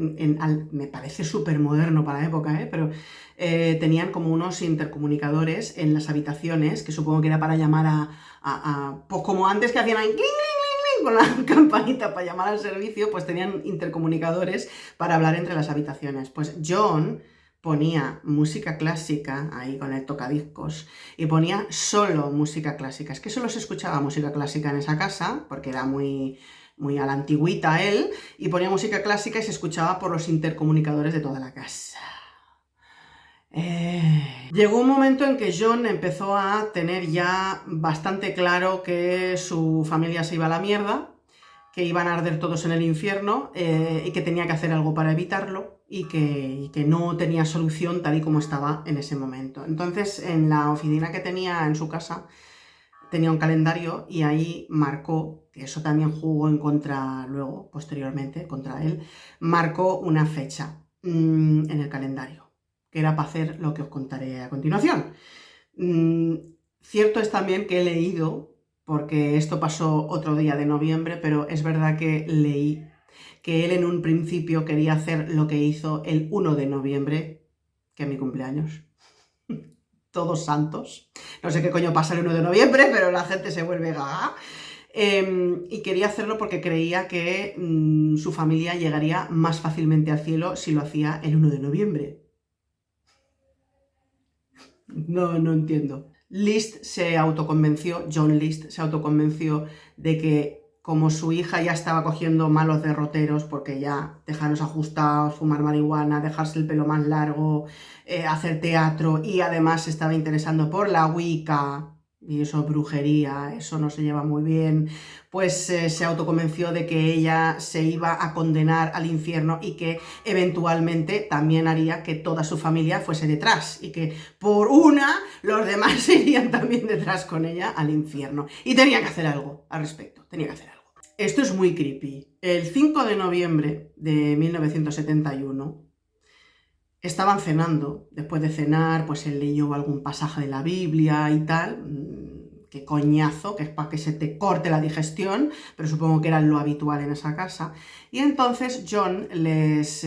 me parece súper moderno para la época, pero tenían como unos intercomunicadores en las habitaciones, que supongo que era para llamar pues como antes que hacían ahí, cling, cling, cling, con la campanita para llamar al servicio, pues tenían intercomunicadores para hablar entre las habitaciones. Pues John ponía música clásica ahí con el tocadiscos y ponía solo música clásica. Es que solo se escuchaba música clásica en esa casa, porque era muy a la antigüita él, y ponía música clásica y se escuchaba por los intercomunicadores de toda la casa. Llegó un momento en que John empezó a tener ya bastante claro que su familia se iba a la mierda, que iban a arder todos en el infierno, y que tenía que hacer algo para evitarlo, y que no tenía solución tal y como estaba en ese momento. Entonces, en la oficina que tenía en su casa, tenía un calendario y ahí marcó, que eso también jugó en contra luego, posteriormente, contra él, marcó una fecha en el calendario, que era para hacer lo que os contaré a continuación. Cierto es también que he leído, porque esto pasó otro día de noviembre, pero es verdad que leí que él en un principio quería hacer lo que hizo el 1 de noviembre, que es mi cumpleaños. Todos santos. No sé qué coño pasa el 1 de noviembre, pero la gente se vuelve gaga. Y quería hacerlo porque creía que su familia llegaría más fácilmente al cielo si lo hacía el 1 de noviembre. No entiendo. John List se autoconvenció de que como su hija ya estaba cogiendo malos derroteros, porque ya dejarlos ajustados, fumar marihuana, dejarse el pelo más largo, hacer teatro, y además se estaba interesando por la Wicca, y eso brujería, eso no se lleva muy bien, pues se autoconvenció de que ella se iba a condenar al infierno y que eventualmente también haría que toda su familia fuese detrás, y que por una los demás se irían también detrás con ella al infierno. Y tenía que hacer algo al respecto, tenía que hacer algo. Esto es muy creepy. El 5 de noviembre de 1971 estaban cenando. Después de cenar, pues él leyó algún pasaje de la Biblia y tal. Qué coñazo, que es para que se te corte la digestión, pero supongo que era lo habitual en esa casa. Y entonces John les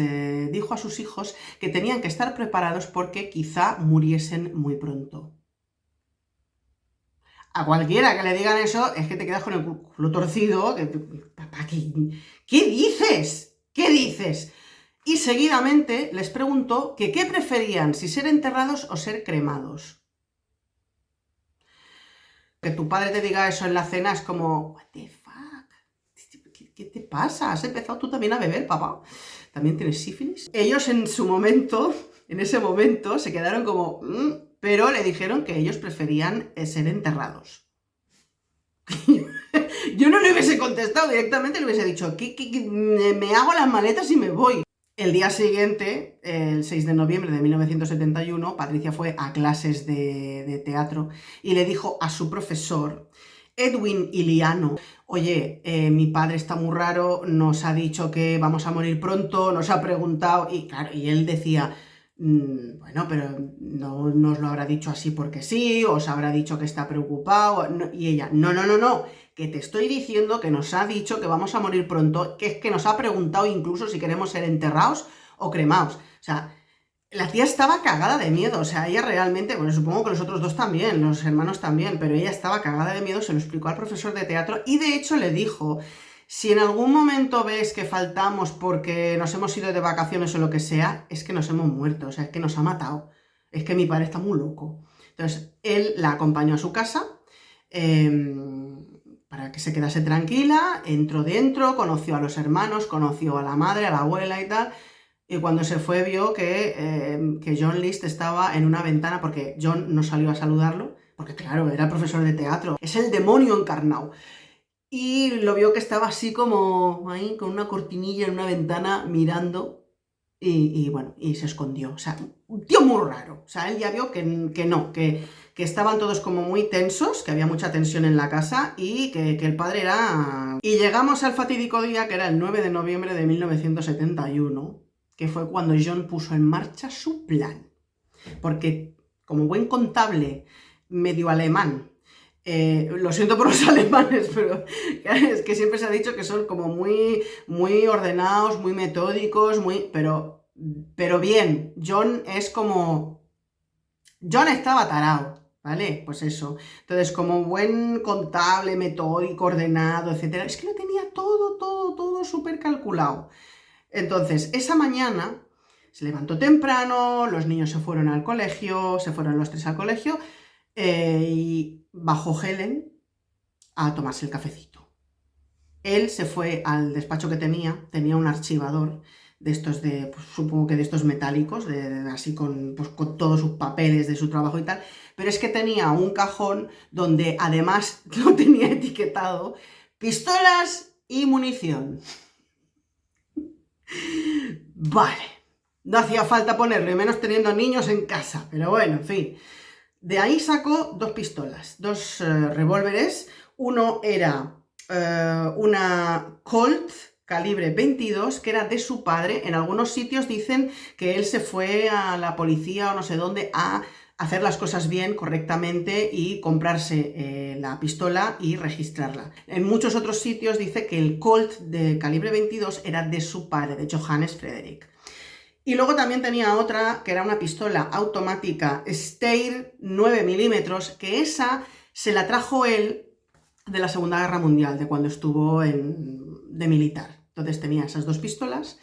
dijo a sus hijos que tenían que estar preparados porque quizá muriesen muy pronto. A cualquiera que le digan eso, es que te quedas con el culo torcido. Papá, ¿qué dices? ¿Qué dices? Y seguidamente les preguntó que qué preferían, si ser enterrados o ser cremados. Que tu padre te diga eso en la cena es como, what the fuck, ¿qué te pasa? ¿Has empezado tú también a beber, papá? ¿También tienes sífilis? Ellos en ese momento, se quedaron como, pero le dijeron que ellos preferían ser enterrados. Yo no le hubiese contestado directamente, le hubiese dicho, me hago las maletas y me voy. El día siguiente, el 6 de noviembre de 1971, Patricia fue a clases de teatro y le dijo a su profesor, Edwin Iliano, oye, mi padre está muy raro, nos ha dicho que vamos a morir pronto, nos ha preguntado, y claro, y él decía, bueno, pero no nos lo habrá dicho así porque sí, os habrá dicho que está preocupado, y ella, no, que te estoy diciendo que nos ha dicho que vamos a morir pronto, que es que nos ha preguntado incluso si queremos ser enterrados o cremados. O sea, la tía estaba cagada de miedo, o sea, ella realmente, bueno, supongo que los otros dos también, los hermanos también, pero ella estaba cagada de miedo, se lo explicó al profesor de teatro y de hecho le dijo, si en algún momento ves que faltamos porque nos hemos ido de vacaciones o lo que sea, es que nos hemos muerto, o sea, es que nos ha matado, es que mi padre está muy loco. Entonces, él la acompañó a su casa, para que se quedase tranquila, entró dentro, conoció a los hermanos, conoció a la madre, a la abuela y tal, y cuando se fue vio que John List estaba en una ventana, porque John no salió a saludarlo, porque claro, era profesor de teatro, es el demonio encarnado, y lo vio que estaba así como ahí, con una cortinilla en una ventana mirando, y bueno, y se escondió. O sea, un tío muy raro. O sea, él ya vio que estaban todos como muy tensos, que había mucha tensión en la casa y que el padre era... Y llegamos al fatídico día, que era el 9 de noviembre de 1971, que fue cuando John puso en marcha su plan. Porque, como buen contable medio alemán, lo siento por los alemanes, pero es que siempre se ha dicho que son como muy ordenados, muy metódicos, pero bien, John es como... John estaba tarao, ¿vale? Pues eso. Entonces, como buen contable, metódico, ordenado, etcétera, es que lo tenía todo súper calculado. Entonces, esa mañana se levantó temprano, los niños se fueron al colegio, se fueron los tres al colegio, y bajó Helen a tomarse el cafecito. Él se fue al despacho que tenía un archivador de estos pues, supongo que de estos metálicos, así pues, con todos sus papeles de su trabajo y tal, pero es que tenía un cajón donde además lo tenía etiquetado pistolas y munición. Vale, no hacía falta ponerlo, y menos teniendo niños en casa, pero bueno, en fin. De ahí sacó dos pistolas, dos revólveres. Uno era una Colt calibre 22, que era de su padre. En algunos sitios dicen que él se fue a la policía o no sé dónde a hacer las cosas bien, correctamente, y comprarse la pistola y registrarla. En muchos otros sitios dice que el Colt de calibre 22 era de su padre, de Johannes Frederick. Y luego también tenía otra, que era una pistola automática Steyr 9 milímetros, que esa se la trajo él de la Segunda Guerra Mundial, de cuando estuvo de militar. Entonces tenía esas dos pistolas,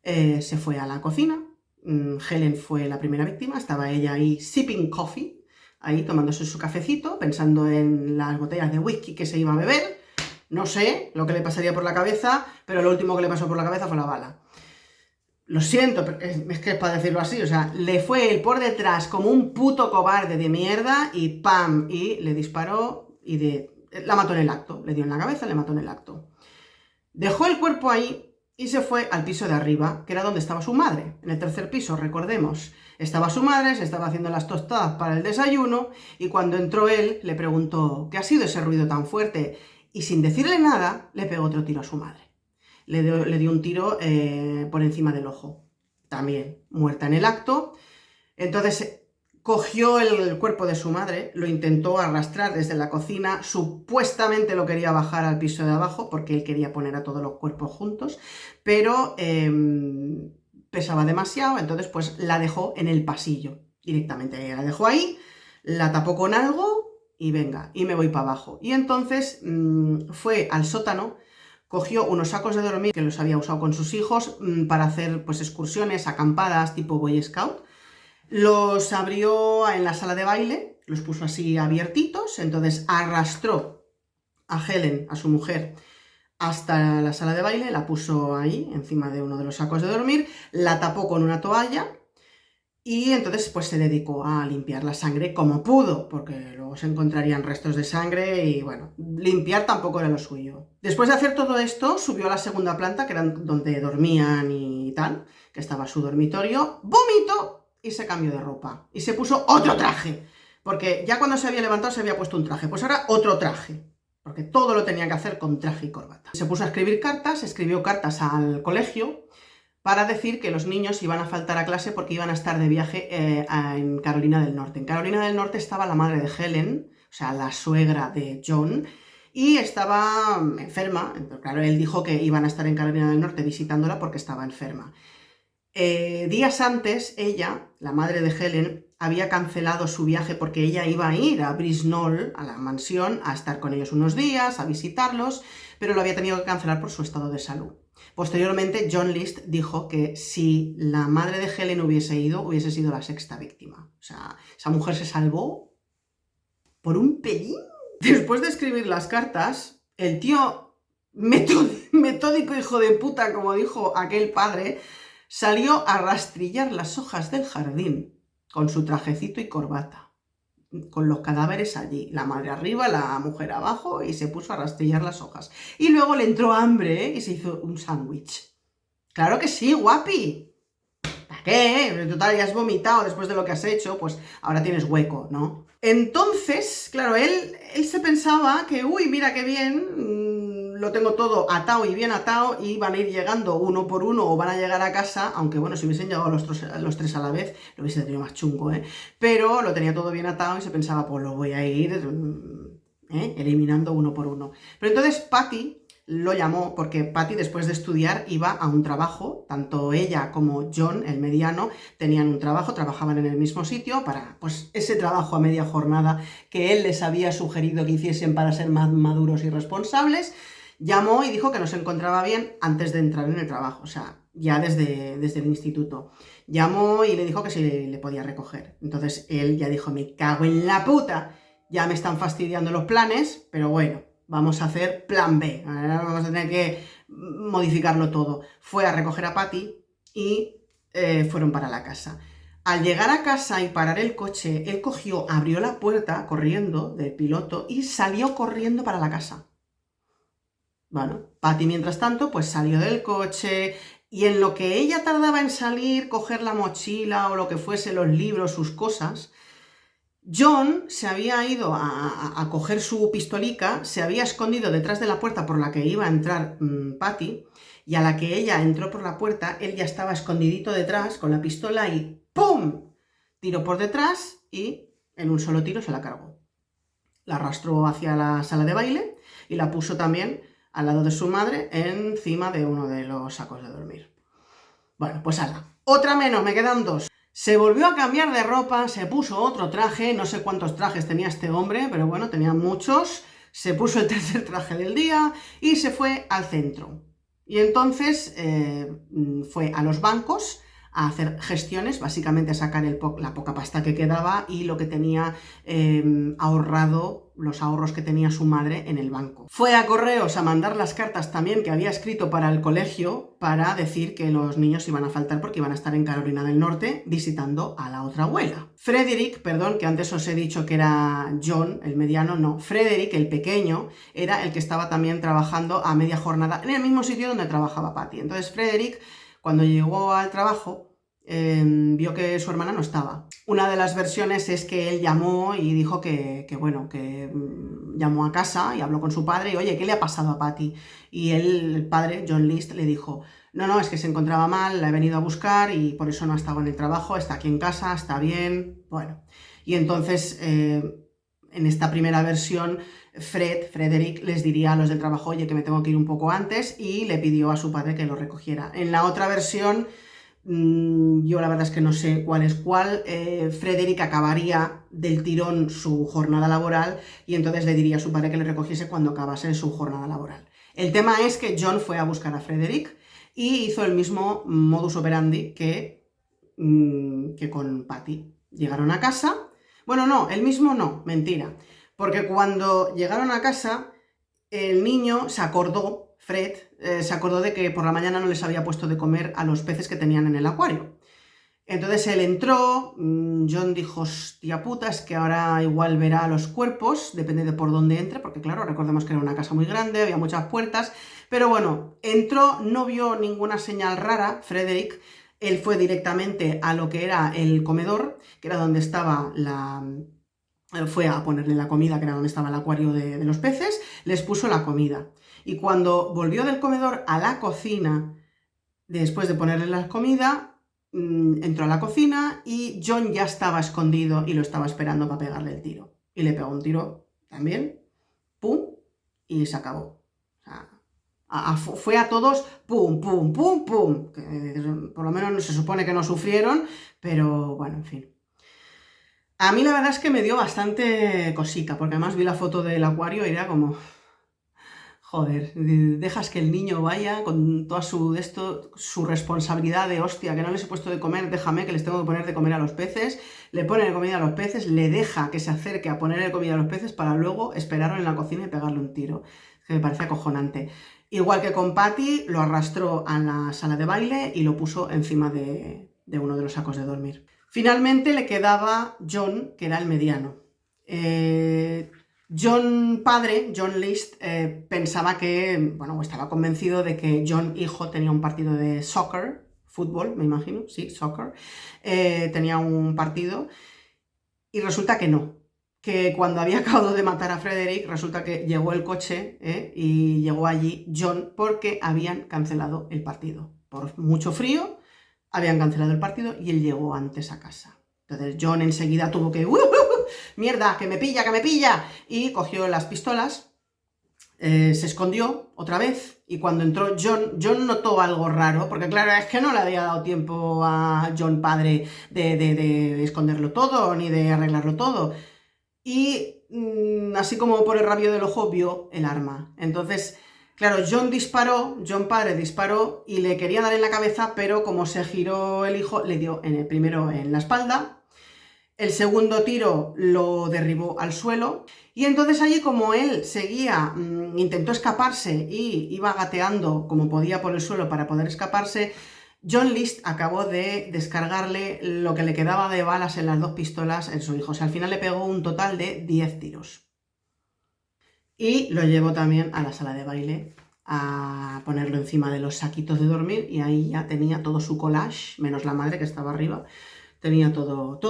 se fue a la cocina, Helen fue la primera víctima, estaba ella ahí sipping coffee, ahí tomándose su cafecito, pensando en las botellas de whisky que se iba a beber. No sé lo que le pasaría por la cabeza, pero lo último que le pasó por la cabeza fue la bala. Lo siento, pero es que es para decirlo así, o sea, le fue él por detrás como un puto cobarde de mierda y ¡pam! Y le disparó y la mató en el acto. Le dio en la cabeza, le mató en el acto. Dejó el cuerpo ahí y se fue al piso de arriba, que era donde estaba su madre. En el tercer piso, recordemos, estaba su madre, se estaba haciendo las tostadas para el desayuno y cuando entró él le preguntó ¿qué ha sido ese ruido tan fuerte? Y sin decirle nada, le pegó otro tiro a su madre. Le dio un tiro por encima del ojo. También muerta en el acto. Entonces cogió el cuerpo de su madre, lo intentó arrastrar desde la cocina, supuestamente lo quería bajar al piso de abajo porque él quería poner a todos los cuerpos juntos, pero pesaba demasiado, entonces pues la dejó en el pasillo directamente. La dejó ahí, la tapó con algo y venga, y me voy para abajo. Y entonces fue al sótano, cogió unos sacos de dormir que los había usado con sus hijos para hacer pues excursiones, acampadas tipo Boy Scout. Los abrió en la sala de baile, los puso así abiertitos, entonces arrastró a Helen, a su mujer, hasta la sala de baile, la puso ahí, encima de uno de los sacos de dormir, la tapó con una toalla y entonces pues se dedicó a limpiar la sangre como pudo, porque luego se encontrarían restos de sangre y bueno, limpiar tampoco era lo suyo. Después de hacer todo esto, subió a la segunda planta, que era donde dormían y tal, que estaba su dormitorio, vomitó y se cambió de ropa. Y se puso otro traje. Porque ya cuando se había levantado se había puesto un traje. Pues ahora otro traje. Porque todo lo tenía que hacer con traje y corbata. Se puso a escribir cartas, escribió cartas al colegio para decir que los niños iban a faltar a clase porque iban a estar de viaje en Carolina del Norte. En Carolina del Norte estaba la madre de Helen, o sea, la suegra de John, y estaba enferma. Entonces, claro, él dijo que iban a estar en Carolina del Norte visitándola porque estaba enferma. Días antes, ella, la madre de Helen, había cancelado su viaje porque ella iba a ir a Brisnall, a la mansión, a estar con ellos unos días, a visitarlos, pero lo había tenido que cancelar por su estado de salud. Posteriormente, John List dijo que si la madre de Helen hubiese ido, hubiese sido la sexta víctima. O sea, esa mujer se salvó por un pelín. Después de escribir las cartas, el tío metódico hijo de puta, como dijo aquel padre, salió a rastrillar las hojas del jardín con su trajecito y corbata, con los cadáveres allí, la madre arriba, la mujer abajo, y se puso a rastrillar las hojas. Y luego le entró hambre y se hizo un sándwich. ¡Claro que sí, guapi! ¿Para qué? Total, ya has vomitado después de lo que has hecho, pues ahora tienes hueco, ¿no? Entonces, claro, él se pensaba que, uy, mira qué bien, lo tengo todo atado y bien atado y van a ir llegando uno por uno o van a llegar a casa, aunque bueno, si hubiesen llegado los tres a la vez, lo hubiese tenido más chungo, ¿eh? Pero lo tenía todo bien atado y se pensaba, pues lo voy a ir eliminando uno por uno. Pero entonces Patty lo llamó porque Patty, después de estudiar, iba a un trabajo. Tanto ella como John, el mediano, tenían un trabajo, trabajaban en el mismo sitio para pues ese trabajo a media jornada que él les había sugerido que hiciesen para ser más maduros y responsables. Llamó y dijo que no se encontraba bien antes de entrar en el trabajo, o sea, ya desde el instituto. Llamó y le dijo que si le podía recoger. Entonces él ya dijo, me cago en la puta, ya me están fastidiando los planes, pero bueno, vamos a hacer plan B, vamos a tener que modificarlo todo. Fue a recoger a Patty y fueron para la casa. Al llegar a casa y parar el coche, él cogió, abrió la puerta corriendo del piloto y salió corriendo para la casa. Bueno, Patty, mientras tanto, pues salió del coche y en lo que ella tardaba en salir, coger la mochila o lo que fuese, los libros, sus cosas, John se había ido a coger su pistolica, se había escondido detrás de la puerta por la que iba a entrar Patty, y a la que ella entró por la puerta, él ya estaba escondidito detrás con la pistola y ¡pum! Tiró por detrás y en un solo tiro se la cargó. La arrastró hacia la sala de baile y la puso también al lado de su madre, encima de uno de los sacos de dormir. Bueno, pues ala, otra menos, me quedan dos. Se volvió a cambiar de ropa, se puso otro traje, no sé cuántos trajes tenía este hombre, pero bueno, tenía muchos. Se puso el tercer traje del día y se fue al centro. Y entonces fue a los bancos a hacer gestiones, básicamente a sacar la poca pasta que quedaba y lo que tenía ahorrado, los ahorros que tenía su madre en el banco. Fue a correos a mandar las cartas también que había escrito para el colegio para decir que los niños iban a faltar porque iban a estar en Carolina del Norte visitando a la otra abuela. Frederick, perdón, que antes os he dicho que era John, el mediano, no, Frederick, el pequeño, era el que estaba también trabajando a media jornada en el mismo sitio donde trabajaba Patty. Entonces Frederick, cuando llegó al trabajo, vio que su hermana no estaba. Una de las versiones es que él llamó y dijo que llamó a casa y habló con su padre y, oye, ¿qué le ha pasado a Patty? Y el padre, John List, le dijo, no, es que se encontraba mal, la he venido a buscar y por eso no ha estado en el trabajo, está aquí en casa, está bien, bueno. Y entonces, en esta primera versión, Frederick les diría a los del trabajo, oye, que me tengo que ir un poco antes, y le pidió a su padre que lo recogiera. En la otra versión, yo la verdad es que no sé cuál es cuál, Frederick acabaría del tirón su jornada laboral y entonces le diría a su padre que le recogiese cuando acabase su jornada laboral. El tema es que John fue a buscar a Frederick y hizo el mismo modus operandi que con Patty. Llegaron a casa, bueno, no, el mismo no, mentira, porque cuando llegaron a casa el niño se acordó, Fred, se acordó de que por la mañana no les había puesto de comer a los peces que tenían en el acuario. Entonces él entró, John dijo, hostia puta, es que ahora igual verá los cuerpos, depende de por dónde entre, porque claro, recordemos que era una casa muy grande, había muchas puertas, pero bueno, entró, no vio ninguna señal rara, Frederick, él fue directamente a lo que era el comedor, que era donde estaba fue a ponerle la comida, que era donde estaba el acuario de los peces, les puso la comida. Y cuando volvió del comedor a la cocina, después de ponerle la comida, entró a la cocina y John ya estaba escondido y lo estaba esperando para pegarle el tiro. Y le pegó un tiro también, pum, y se acabó. O sea, fue a todos, pum, pum, pum, pum. Que por lo menos se supone que no sufrieron, pero bueno, en fin. A mí la verdad es que me dio bastante cosica, porque además vi la foto del acuario y era como, joder, dejas que el niño vaya con toda su responsabilidad de, hostia, que no les he puesto de comer, déjame que les tengo que poner de comer a los peces, le ponen de comida a los peces, le deja que se acerque a ponerle comida a los peces para luego esperarlo en la cocina y pegarle un tiro. Que me parece acojonante. Igual que con Patty, lo arrastró a la sala de baile y lo puso encima de uno de los sacos de dormir. Finalmente le quedaba John, que era el mediano. John padre, John List, pensaba que, bueno, estaba convencido de que John hijo tenía un partido de soccer, fútbol, me imagino, sí, soccer, tenía un partido y resulta que no, que cuando había acabado de matar a Frederick, resulta que llegó el coche y llegó allí John porque habían cancelado el partido. Por mucho frío, habían cancelado el partido y él llegó antes a casa. Entonces John enseguida tuvo que, mierda, que me pilla, y cogió las pistolas, se escondió otra vez, y cuando entró John notó algo raro, porque claro, es que no le había dado tiempo a John padre de esconderlo todo, ni de arreglarlo todo, y así como por el rabillo del ojo vio el arma. Entonces, claro, John padre disparó y le quería dar en la cabeza, pero como se giró el hijo, le dio primero en la espalda. El segundo tiro lo derribó al suelo y entonces allí, como él seguía, intentó escaparse y iba gateando como podía por el suelo para poder escaparse, John List acabó de descargarle lo que le quedaba de balas en las dos pistolas en su hijo. O sea, al final le pegó un total de 10 tiros. Y lo llevó también a la sala de baile a ponerlo encima de los saquitos de dormir y ahí ya tenía todo su collage, menos la madre que estaba arriba. Tenía todo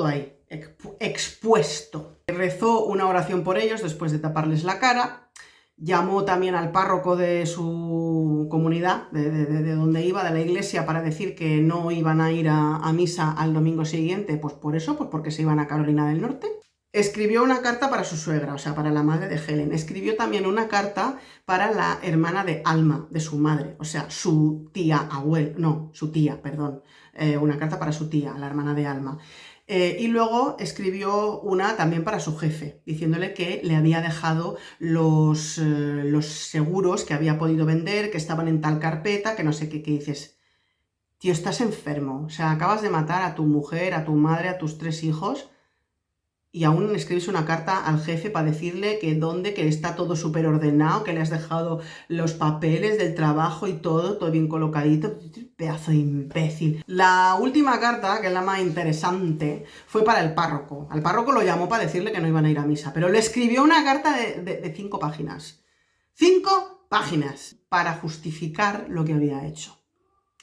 ahí, expuesto. Rezó una oración por ellos después de taparles la cara. Llamó también al párroco de su comunidad, de donde iba, de la iglesia, para decir que no iban a ir a misa al domingo siguiente, pues por eso, pues porque se iban a Carolina del Norte. Escribió una carta para su suegra, o sea, para la madre de Helen. Escribió también una carta para la hermana de Alma, de su madre, o sea, su tía, perdón. Una carta para su tía, la hermana de Alma. Y luego escribió una también para su jefe, diciéndole que le había dejado los seguros que había podido vender, que estaban en tal carpeta, que no sé qué, dices. Tío, estás enfermo. O sea, acabas de matar a tu mujer, a tu madre, a tus 3 hijos y aún escribes una carta al jefe para decirle que está todo súper ordenado, que le has dejado los papeles del trabajo y todo bien colocadito. Pedazo de imbécil. La última carta, que es la más interesante, fue para el párroco. Al párroco lo llamó para decirle que no iban a ir a misa, pero le escribió una carta de 5 páginas. 5 páginas para justificar lo que había hecho.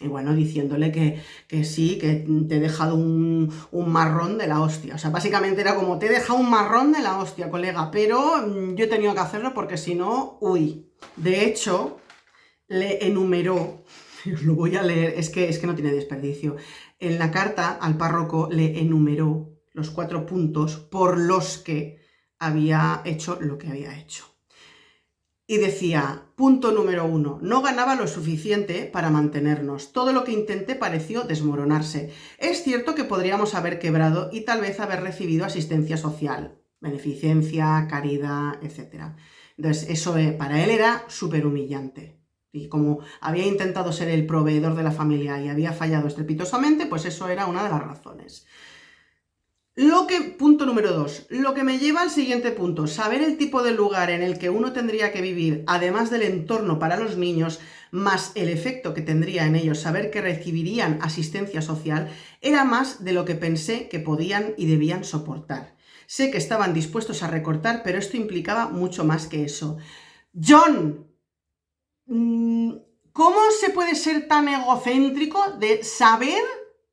Y bueno, diciéndole que sí, que te he dejado un marrón de la hostia. O sea, básicamente era como, te he dejado un marrón de la hostia, colega, pero yo he tenido que hacerlo porque si no, uy. De hecho, le enumeró, os lo voy a leer, es que no tiene desperdicio. En la carta al párroco le enumeró los 4 puntos por los que había hecho lo que había hecho. Y decía, punto número 1, no ganaba lo suficiente para mantenernos. Todo lo que intenté pareció desmoronarse. Es cierto que podríamos haber quebrado y tal vez haber recibido asistencia social, beneficencia, caridad, etc. Entonces, eso para él era súper humillante. Y como había intentado ser el proveedor de la familia y había fallado estrepitosamente, pues eso era una de las razones. Punto número 2, lo que me lleva al siguiente punto, saber el tipo de lugar en el que uno tendría que vivir, además del entorno para los niños, más el efecto que tendría en ellos saber que recibirían asistencia social, era más de lo que pensé que podían y debían soportar. Sé que estaban dispuestos a recortar, pero esto implicaba mucho más que eso. John, ¿cómo se puede ser tan egocéntrico de saber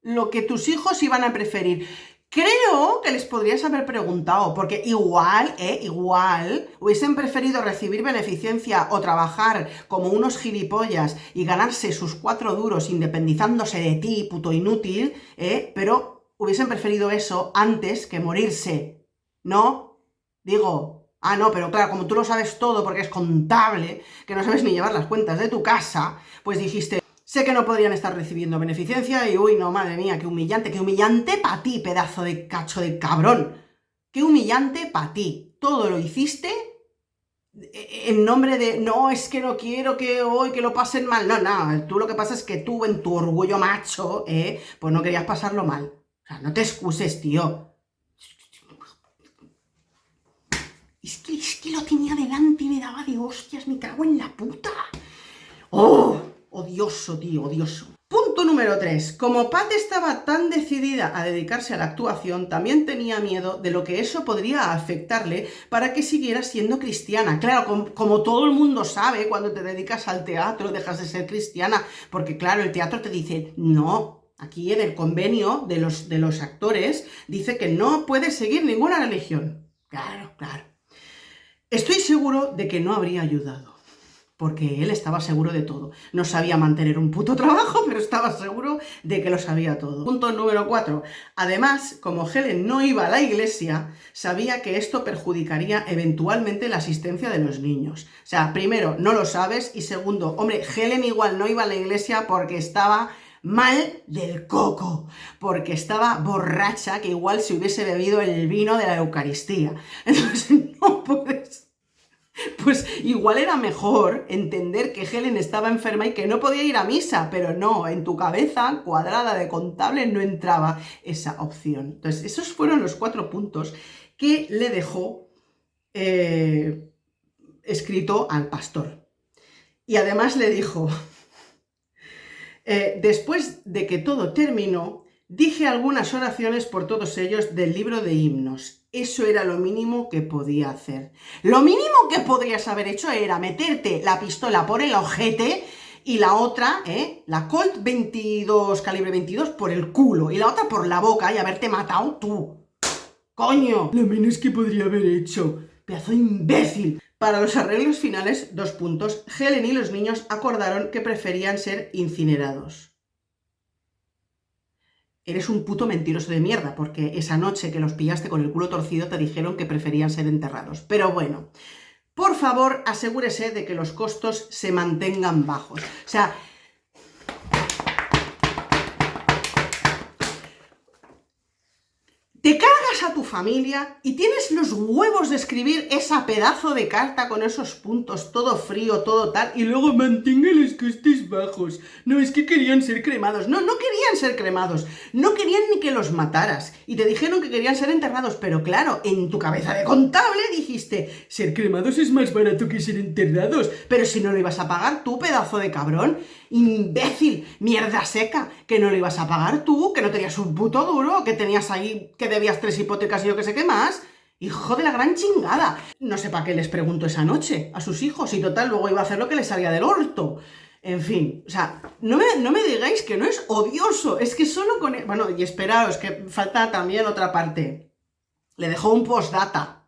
lo que tus hijos iban a preferir? Creo que les podrías haber preguntado, porque igual hubiesen preferido recibir beneficencia o trabajar como unos gilipollas y ganarse sus 4 duros independizándose de ti, puto inútil, pero hubiesen preferido eso antes que morirse, ¿no? Digo, no, pero claro, como tú lo sabes todo porque es contable, que no sabes ni llevar las cuentas de tu casa, pues dijiste... Sé que no podrían estar recibiendo beneficencia y, uy, no, madre mía, qué humillante para ti, pedazo de cacho de cabrón. Qué humillante para ti. Todo lo hiciste en nombre de, no, es que no quiero que hoy que lo pasen mal. No, tú lo que pasa es que tú en tu orgullo macho, pues no querías pasarlo mal. O sea, no te excuses, tío. Es que lo tenía delante y me daba de hostias, me cago en la puta. ¡Oh! Odioso, tío, odioso. Punto número 3. Como Pat estaba tan decidida a dedicarse a la actuación, también tenía miedo de lo que eso podría afectarle para que siguiera siendo cristiana. Claro, como todo el mundo sabe, cuando te dedicas al teatro dejas de ser cristiana, porque claro, el teatro te dice, no, aquí en el convenio de los actores dice que no puedes seguir ninguna religión. Claro. Estoy seguro de que no habría ayudado. Porque él estaba seguro de todo. No sabía mantener un puto trabajo, pero estaba seguro de que lo sabía todo. Punto número 4. Además, como Helen no iba a la iglesia, sabía que esto perjudicaría eventualmente la asistencia de los niños. O sea, primero, no lo sabes, y segundo, hombre, Helen igual no iba a la iglesia porque estaba mal del coco, porque estaba borracha, que igual se hubiese bebido el vino de la Eucaristía. Entonces, no puedes... Pues igual era mejor entender que Helen estaba enferma y que no podía ir a misa, pero no, en tu cabeza cuadrada de contable no entraba esa opción. Entonces, esos fueron los 4 puntos que le dejó escrito al pastor. Y además le dijo, después de que todo terminó, dije algunas oraciones por todos ellos del libro de himnos. Eso era lo mínimo que podía hacer. Lo mínimo que podrías haber hecho era meterte la pistola por el ojete y la otra, la Colt 22, calibre 22, por el culo y la otra por la boca y haberte matado tú. ¡Coño! Lo menos que podría haber hecho. ¡Pedazo de imbécil! Para los arreglos finales, 2 puntos, Helen y los niños acordaron que preferían ser incinerados. Eres un puto mentiroso de mierda, porque esa noche que los pillaste con el culo torcido te dijeron que preferían ser enterrados. Pero bueno, por favor, asegúrese de que los costos se mantengan bajos. O sea, te cargas a tu familia y tienes los huevos de escribir esa pedazo de carta con esos puntos, todo frío, todo tal, y luego mantenga los costes bajos. No, es que querían ser cremados. No, no querían ser cremados. No querían ni que los mataras. Y te dijeron que querían ser enterrados, pero claro, en tu cabeza de contable dijiste, ser cremados es más barato que ser enterrados. Pero si no lo ibas a pagar tú, pedazo de cabrón, imbécil, mierda seca, que no lo ibas a pagar tú, que no tenías un puto duro, que tenías ahí, que debías 3 hipotecas y yo que sé qué más. Hijo de la gran chingada. No sé para qué les pregunto esa noche a sus hijos y total luego iba a hacer lo que les salía del orto. En fin, o sea, no me digáis que no es odioso, es que solo con... Bueno, y esperaos, que falta también otra parte. Le dejó un postdata.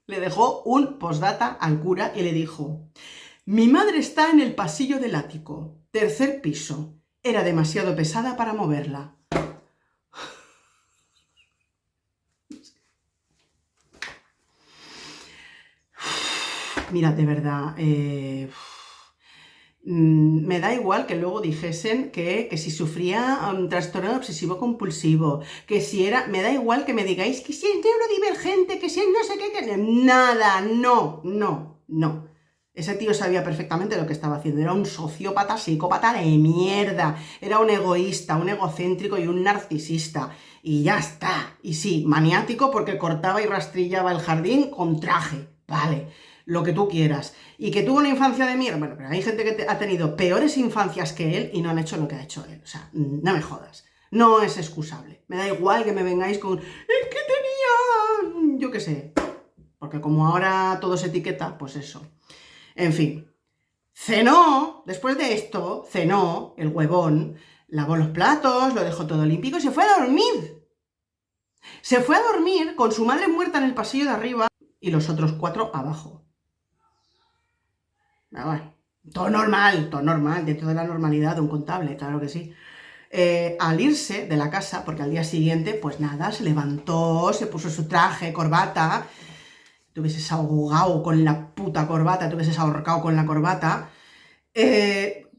Le dejó un postdata al cura y le dijo: mi madre está en el pasillo del ático, 3er piso. Era demasiado pesada para moverla. Mira, de verdad, me da igual que luego dijesen que si sufría un trastorno obsesivo compulsivo, que si era... Me da igual que me digáis que si es neurodivergente, que si es no sé qué, que... Nada, no. Ese tío sabía perfectamente lo que estaba haciendo. Era un sociópata, psicópata de mierda. Era un egoísta, un egocéntrico y un narcisista. Y ya está. Y sí, maniático porque cortaba y rastrillaba el jardín con traje. Vale, lo que tú quieras. Y que tuvo una infancia de mierda. Bueno, pero hay gente que ha tenido peores infancias que él y no han hecho lo que ha hecho él. O sea, no me jodas. No es excusable. Me da igual que me vengáis con... Es que tenía... Yo qué sé. Porque como ahora todo se etiqueta, pues eso. En fin. Cenó, después de esto, cenó el huevón, lavó los platos, lo dejó todo limpio y se fue a dormir. Se fue a dormir con su madre muerta en el pasillo de arriba y los otros 4 abajo. Bueno, todo normal, dentro de la normalidad de un contable, claro que sí. Al irse de la casa, porque al día siguiente, pues nada, se levantó, se puso su traje, corbata, te hubieses ahogado con la puta corbata, te hubieses ahorcado con la corbata,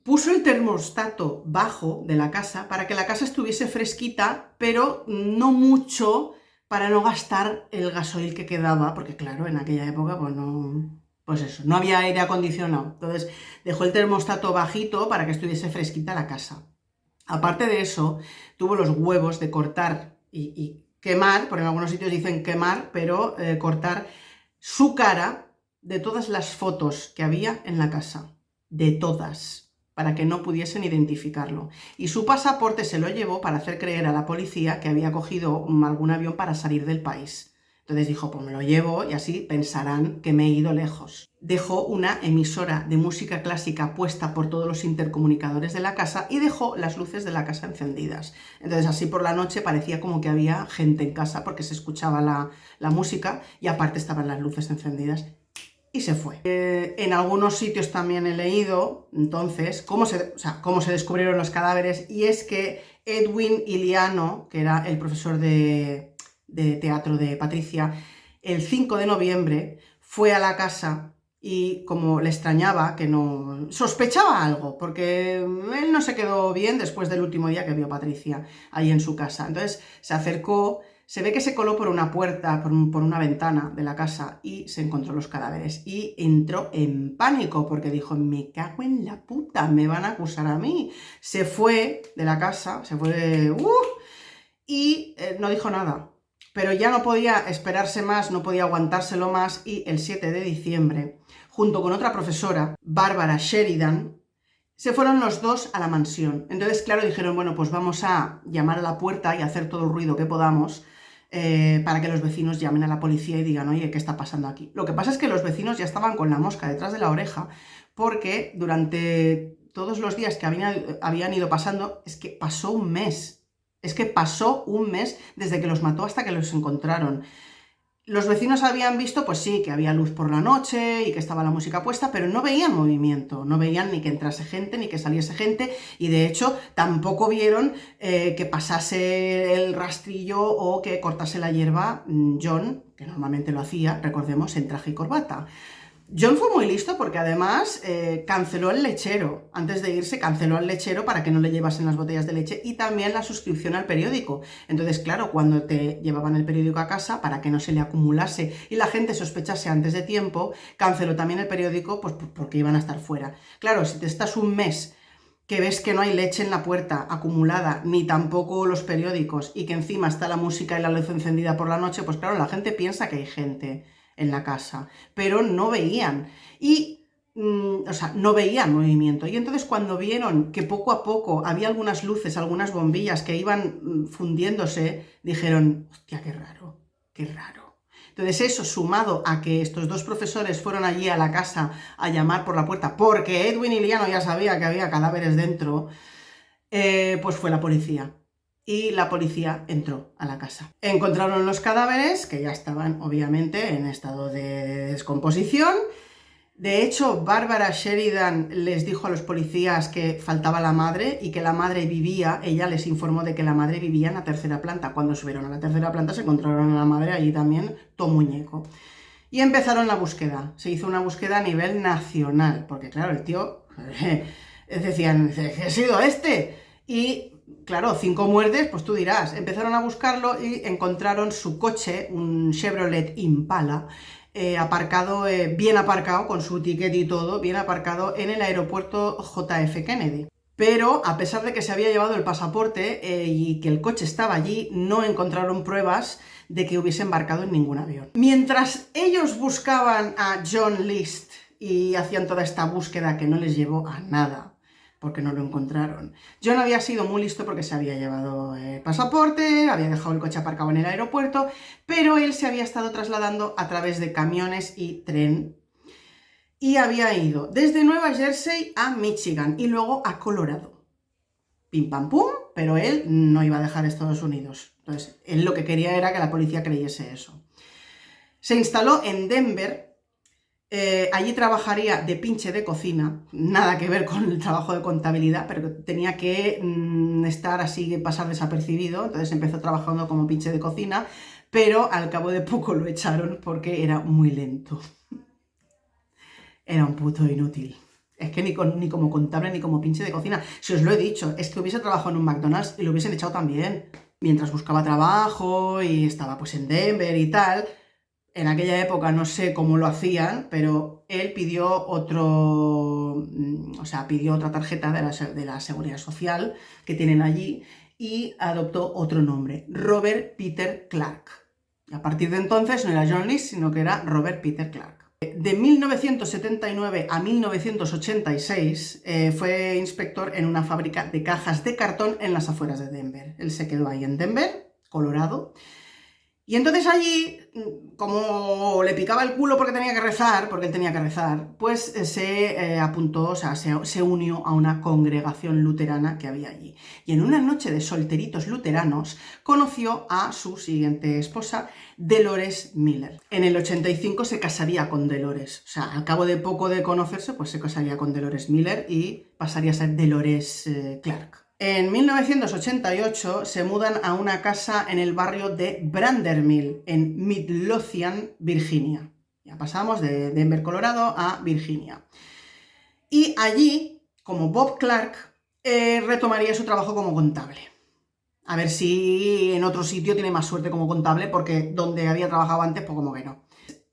puso el termostato bajo de la casa para que la casa estuviese fresquita, pero no mucho para no gastar el gasoil que quedaba, porque claro, en aquella época pues no... Pues eso, no había aire acondicionado. Entonces dejó el termostato bajito para que estuviese fresquita la casa. Aparte de eso, tuvo los huevos de cortar y quemar, porque en algunos sitios dicen quemar, pero cortar su cara de todas las fotos que había en la casa. De todas, para que no pudiesen identificarlo. Y su pasaporte se lo llevó para hacer creer a la policía que había cogido algún avión para salir del país. Entonces dijo, pues me lo llevo y así pensarán que me he ido lejos. Dejó una emisora de música clásica puesta por todos los intercomunicadores de la casa y dejó las luces de la casa encendidas. Entonces así por la noche parecía como que había gente en casa porque se escuchaba la música y aparte estaban las luces encendidas. Y se fue. En algunos sitios también he leído, entonces, cómo se descubrieron los cadáveres, y es que Edwin Iliano, que era el profesor de teatro de Patricia, el 5 de noviembre fue a la casa y como le extrañaba, que no... sospechaba algo, porque él no se quedó bien después del último día que vio a Patricia ahí en su casa. Entonces se acercó, se ve que se coló por una puerta, por una ventana de la casa y se encontró los cadáveres. Y entró en pánico porque dijo, me cago en la puta, me van a acusar a mí. Se fue de la casa, se fue... y no dijo nada. Pero ya no podía esperarse más, no podía aguantárselo más y el 7 de diciembre, junto con otra profesora, Bárbara Sheridan, se fueron los dos a la mansión. Entonces, claro, dijeron, bueno, pues vamos a llamar a la puerta y hacer todo el ruido que podamos para que los vecinos llamen a la policía y digan, oye, ¿qué está pasando aquí? Lo que pasa es que los vecinos ya estaban con la mosca detrás de la oreja porque durante todos los días que habían ido pasando, es que pasó un mes. Es que pasó un mes desde que los mató hasta que los encontraron. Los vecinos habían visto, pues sí, que había luz por la noche y que estaba la música puesta, pero no veían movimiento, no veían ni que entrase gente ni que saliese gente y de hecho tampoco vieron que pasase el rastrillo o que cortase la hierba John, que normalmente lo hacía, recordemos, en traje y corbata. John fue muy listo porque además canceló el lechero. Antes de irse canceló el lechero para que no le llevasen las botellas de leche y también la suscripción al periódico. Entonces, claro, cuando te llevaban el periódico a casa, para que no se le acumulase y la gente sospechase antes de tiempo, canceló también el periódico pues, porque iban a estar fuera. Claro, si te estás un mes que ves que no hay leche en la puerta acumulada, ni tampoco los periódicos, y que encima está la música y la luz encendida por la noche, pues claro, la gente piensa que hay gente en la casa, pero no veían. Y, o sea, no veían movimiento. Y entonces cuando vieron que poco a poco había algunas luces, algunas bombillas que iban fundiéndose, dijeron, hostia, qué raro, qué raro. Entonces eso, sumado a que estos dos profesores fueron allí a la casa a llamar por la puerta, porque Edwin y Liano ya sabía que había cadáveres dentro, pues fue la policía. Y la policía entró a la casa. Encontraron los cadáveres, que ya estaban obviamente en estado de descomposición. De hecho, Barbara Sheridan les dijo a los policías que faltaba la madre y que la madre vivía, ella les informó de que la madre vivía en la tercera planta. Cuando subieron a la tercera planta se encontraron a la madre allí también, todo muñeco. Y empezaron la búsqueda. Se hizo una búsqueda a nivel nacional, porque claro, el tío, decían, ¿qué ha sido este? Y claro, 5 muertes, pues tú dirás. Empezaron a buscarlo y encontraron su coche, un Chevrolet Impala, aparcado, bien aparcado, con su ticket y todo, bien aparcado en el aeropuerto JF Kennedy. Pero a pesar de que se había llevado el pasaporte y que el coche estaba allí, no encontraron pruebas de que hubiese embarcado en ningún avión. Mientras ellos buscaban a John List y hacían toda esta búsqueda que no les llevó a nada, porque no lo encontraron. John había sido muy listo porque se había llevado el pasaporte, había dejado el coche aparcado en el aeropuerto, pero él se había estado trasladando a través de camiones y tren y había ido desde Nueva Jersey a Michigan y luego a Colorado. Pim pam pum, pero él no iba a dejar Estados Unidos. Entonces, él lo que quería era que la policía creyese eso. Se instaló en Denver. Allí trabajaría de pinche de cocina, nada que ver con el trabajo de contabilidad, pero tenía que estar así, pasar desapercibido, entonces empezó trabajando como pinche de cocina, pero al cabo de poco lo echaron porque era muy lento. Era un puto inútil. Es que ni como contable ni como pinche de cocina. Si os lo he dicho, es que hubiese trabajado en un McDonald's y lo hubiesen echado también. Mientras buscaba trabajo y estaba pues en Denver y tal. En aquella época no sé cómo lo hacían, pero él pidió pidió otra tarjeta de la Seguridad Social que tienen allí y adoptó otro nombre, Robert Peter Clark. A partir de entonces no era John List, sino que era Robert Peter Clark. De 1979 a 1986 fue inspector en una fábrica de cajas de cartón en las afueras de Denver. Él se quedó ahí en Denver, Colorado. Y entonces allí, como le picaba el culo porque tenía que rezar, porque él tenía que rezar, pues se apuntó, o sea, se unió a una congregación luterana que había allí. Y en una noche de solteritos luteranos conoció a su siguiente esposa, Dolores Miller. En el 85 se casaría con Dolores, o sea, al cabo de poco de conocerse, pues se casaría con Dolores Miller y pasaría a ser Dolores Clark. En 1988 se mudan a una casa en el barrio de Vanderbilt, en Midlothian, Virginia. Ya pasamos de Denver, Colorado, a Virginia. Y allí, como Bob Clark, retomaría su trabajo como contable. A ver si en otro sitio tiene más suerte como contable, porque donde había trabajado antes, pues como que no.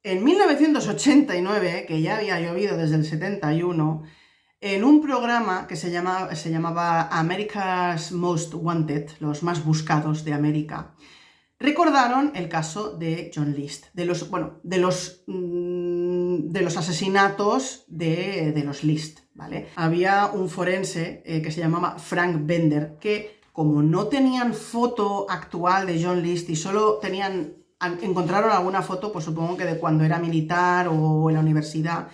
En 1989, que ya había llovido desde el 71, en un programa que se llamaba America's Most Wanted, los más buscados de América, recordaron el caso de John List, de los asesinatos de los List, ¿vale? Había un forense que se llamaba Frank Bender, que como no tenían foto actual de John List y solo encontraron alguna foto, pues supongo que de cuando era militar o en la universidad,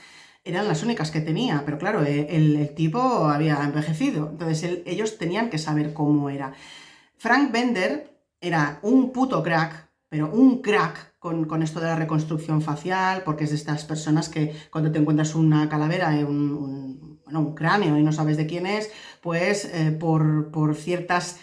eran las únicas que tenía, pero claro, el tipo había envejecido, entonces ellos tenían que saber cómo era. Frank Bender era un puto crack, pero un crack con esto de la reconstrucción facial, porque es de estas personas que cuando te encuentras una calavera, un cráneo y no sabes de quién es, pues por ciertas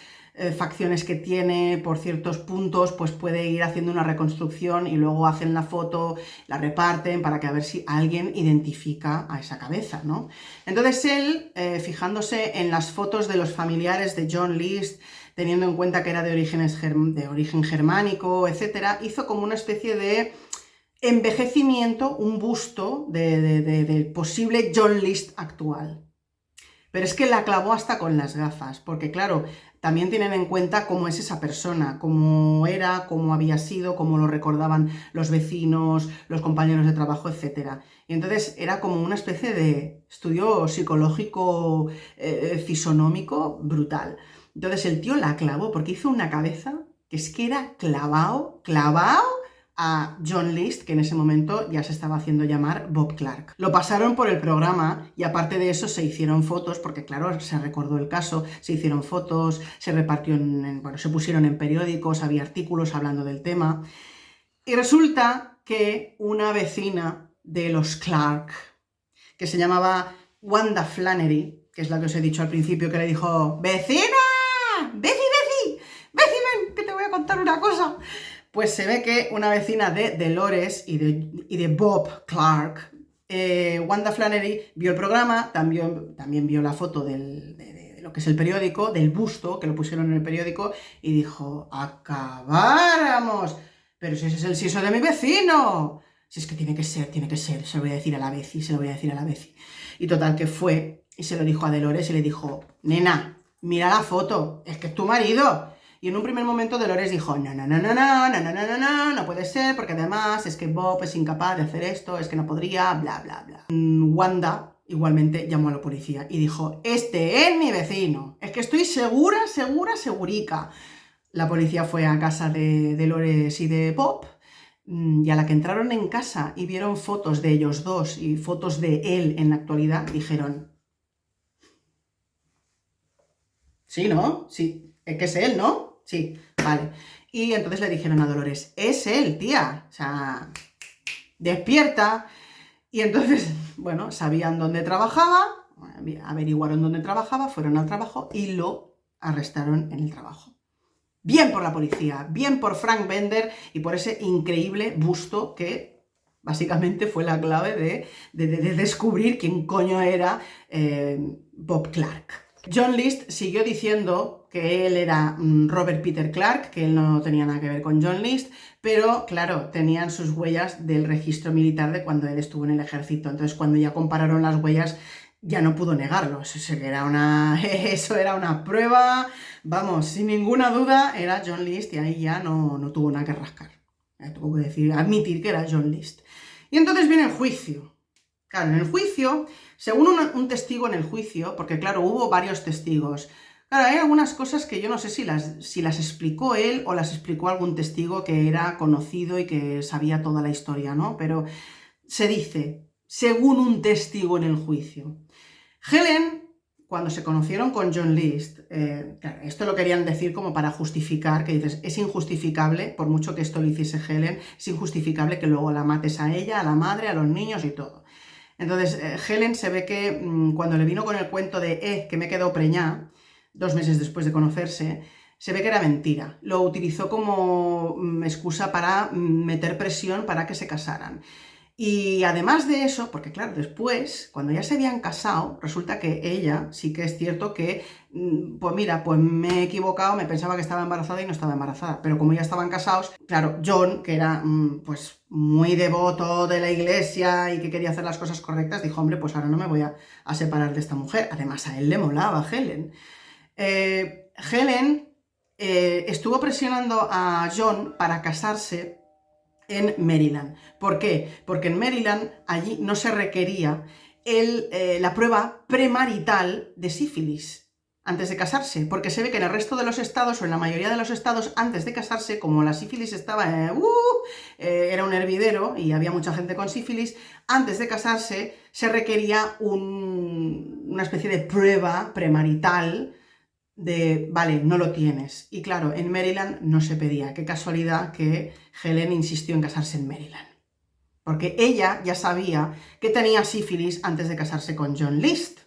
facciones que tiene, por ciertos puntos, pues puede ir haciendo una reconstrucción y luego hacen la foto, la reparten para que a ver si alguien identifica a esa cabeza, ¿no? Entonces él, fijándose en las fotos de los familiares de John List, teniendo en cuenta que era de origen germánico, etc., hizo como una especie de envejecimiento, un busto del posible John List actual. Pero es que la clavó hasta con las gafas, porque claro, también tienen en cuenta cómo es esa persona, cómo era, cómo había sido, cómo lo recordaban los vecinos, los compañeros de trabajo, etc. Y entonces era como una especie de estudio psicológico, fisonómico brutal. Entonces el tío la clavó porque hizo una cabeza que es que era clavado a John List, que en ese momento ya se estaba haciendo llamar Bob Clark. Lo pasaron por el programa y aparte de eso se hicieron fotos, porque claro, se recordó el caso, se hicieron fotos, se repartió se pusieron en periódicos, había artículos hablando del tema. Y resulta que una vecina de los Clark, que se llamaba Wanda Flannery, que es la que os he dicho al principio, que le dijo: ¡Vecina! ¡Veci, ven, que te voy a contar una cosa! Pues se ve que una vecina de Dolores y de Bob Clark, Wanda Flannery, vio el programa, también vio la foto de lo que es el periódico, del busto, que lo pusieron en el periódico, y dijo: ¡acabáramos! Pero si ese es el siso de mi vecino. Si es que tiene que ser, se lo voy a decir a la Beci. Y total que fue, y se lo dijo a Dolores, y le dijo: nena, mira la foto, es que es tu marido. Y en un primer momento Dolores dijo: no puede ser, porque además es que Bob es incapaz de hacer esto, es que no podría, bla, bla, bla. Wanda igualmente llamó a la policía y dijo: este es mi vecino, es que estoy segurica. La policía fue a casa de Dolores y de Bob, y a la que entraron en casa y vieron fotos de ellos dos y fotos de él en la actualidad, dijeron: sí, ¿no? Sí, es que es él, ¿no? Sí, vale. Y entonces le dijeron a Dolores: es él, tía, o sea, despierta. Y entonces, bueno, sabían dónde trabajaba, averiguaron dónde trabajaba, fueron al trabajo y lo arrestaron en el trabajo. Bien por la policía, bien por Frank Bender y por ese increíble busto que básicamente fue la clave de descubrir quién coño era Bob Clark. John List siguió diciendo que él era Robert Peter Clark, que él no tenía nada que ver con John List, pero claro, tenían sus huellas del registro militar de cuando él estuvo en el ejército. Entonces, cuando ya compararon las huellas, ya no pudo negarlo. Eso era una prueba, vamos, sin ninguna duda, era John List y ahí ya no tuvo nada que rascar. Tuvo que admitir que era John List. Y entonces viene el juicio. Claro, en el juicio, según un testigo en el juicio, porque claro, hubo varios testigos, claro, hay algunas cosas que yo no sé si las explicó él o las explicó algún testigo que era conocido y que sabía toda la historia, ¿no? Pero se dice, según un testigo en el juicio, Helen, cuando se conocieron con John List, claro, esto lo querían decir como para justificar, que dices, es injustificable, por mucho que esto lo hiciese Helen, es injustificable que luego la mates a ella, a la madre, a los niños y todo. Entonces, Helen se ve que cuando le vino con el cuento de que me quedo preñada, 2 meses después de conocerse, se ve que era mentira. Lo utilizó como excusa para meter presión para que se casaran. Y además de eso, porque claro, después, cuando ya se habían casado, resulta que ella sí que es cierto que, pues mira, pues me he equivocado, me pensaba que estaba embarazada y no estaba embarazada. Pero como ya estaban casados, claro, John, que era pues muy devoto de la iglesia y que quería hacer las cosas correctas, dijo: hombre, pues ahora no me voy a separar de esta mujer. Además, a él le molaba Helen. Helen estuvo presionando a John para casarse en Maryland. ¿Por qué? Porque en Maryland allí no se requería la prueba premarital de sífilis antes de casarse, porque se ve que en el resto de los estados, o en la mayoría de los estados, antes de casarse, como la sífilis estaba, era un hervidero y había mucha gente con sífilis, antes de casarse se requería una especie de prueba premarital de, vale, no lo tienes. Y claro, en Maryland no se pedía. Qué casualidad que Helen insistió en casarse en Maryland. Porque ella ya sabía que tenía sífilis antes de casarse con John List.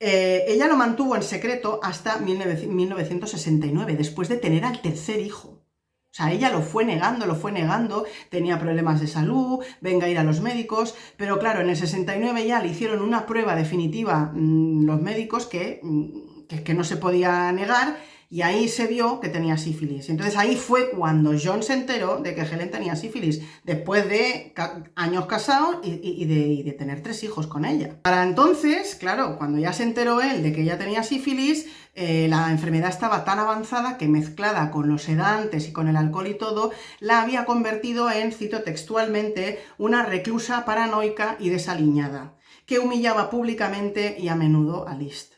Ella lo mantuvo en secreto hasta 1969, después de tener al tercer hijo. O sea, ella lo fue negando, tenía problemas de salud, venga a ir a los médicos, pero claro, en el 69 ya le hicieron una prueba definitiva los médicos que no se podía negar, y ahí se vio que tenía sífilis. Entonces ahí fue cuando John se enteró de que Helen tenía sífilis, después de años casados y de tener 3 hijos con ella. Para entonces, claro, cuando ya se enteró él de que ella tenía sífilis, la enfermedad estaba tan avanzada que, mezclada con los sedantes y con el alcohol y todo, la había convertido en, cito textualmente, una reclusa paranoica y desaliñada, que humillaba públicamente y a menudo a List.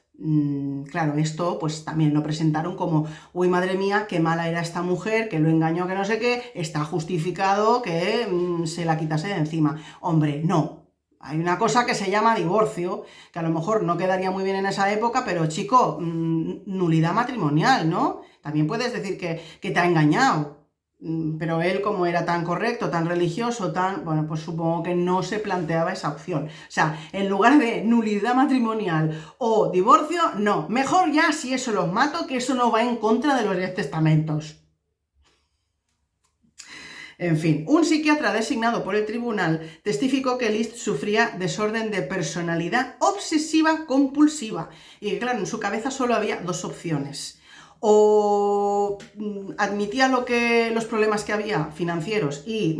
Claro, esto pues también lo presentaron como, uy, madre mía, qué mala era esta mujer, que lo engañó, que no sé qué, está justificado que se la quitase de encima. Hombre, no. Hay una cosa que se llama divorcio, que a lo mejor no quedaría muy bien en esa época, pero chico, nulidad matrimonial, ¿no? También puedes decir que te ha engañado. Pero él, como era tan correcto, tan religioso, bueno, pues supongo que no se planteaba esa opción. O sea, en lugar de nulidad matrimonial o divorcio, no. Mejor ya, si eso los mato, que eso no va en contra de los 10 testamentos. En fin, un psiquiatra designado por el tribunal testificó que List sufría desorden de personalidad obsesiva compulsiva y que, claro, en su cabeza solo había 2 opciones. O admitía los problemas que había financieros y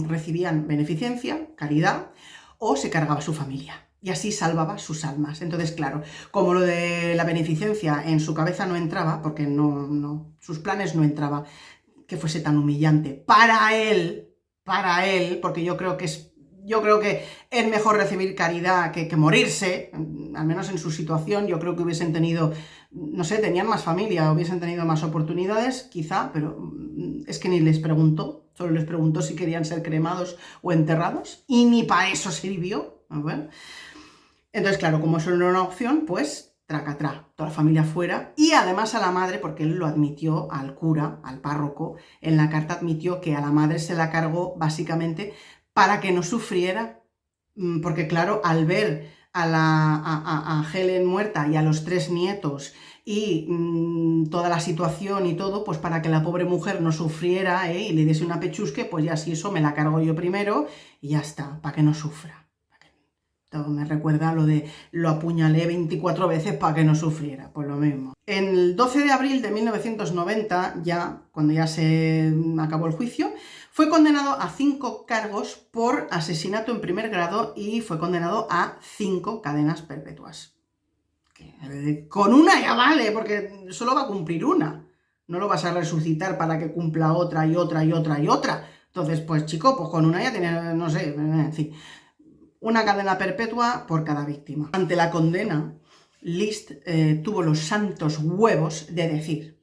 recibían beneficencia, caridad, o se cargaba su familia. Y así salvaba sus almas. Entonces, claro, como lo de la beneficencia en su cabeza no entraba, porque sus planes no entraba, que fuese tan humillante para él, porque yo creo que es mejor recibir caridad que morirse, al menos en su situación. Yo creo que hubiesen tenido, no sé, tenían más familia, hubiesen tenido más oportunidades, quizá, pero es que ni les preguntó, solo les preguntó si querían ser cremados o enterrados, y ni para eso sirvió. Bueno. Entonces, claro, como eso no era una opción, pues tracatrá, toda la familia fuera, y además a la madre, porque él lo admitió al cura, al párroco, en la carta admitió que a la madre se la cargó básicamente para que no sufriera, porque claro, al ver a Helen muerta y a los 3 nietos y toda la situación y todo, pues para que la pobre mujer no sufriera y le diese una pechusque, pues ya si eso me la cargo yo primero y ya está, para que no sufra. Todo me recuerda lo de lo apuñalé 24 veces para que no sufriera, pues lo mismo. El 12 de abril de 1990, cuando ya se acabó el juicio, fue condenado a 5 cargos por asesinato en primer grado y fue condenado a 5 cadenas perpetuas. Con una ya vale, porque solo va a cumplir una. No lo vas a resucitar para que cumpla otra y otra y otra y otra. Entonces, pues chico, pues con una ya tiene, no sé, en fin. Una cadena perpetua por cada víctima. Ante la condena, List tuvo los santos huevos de decir: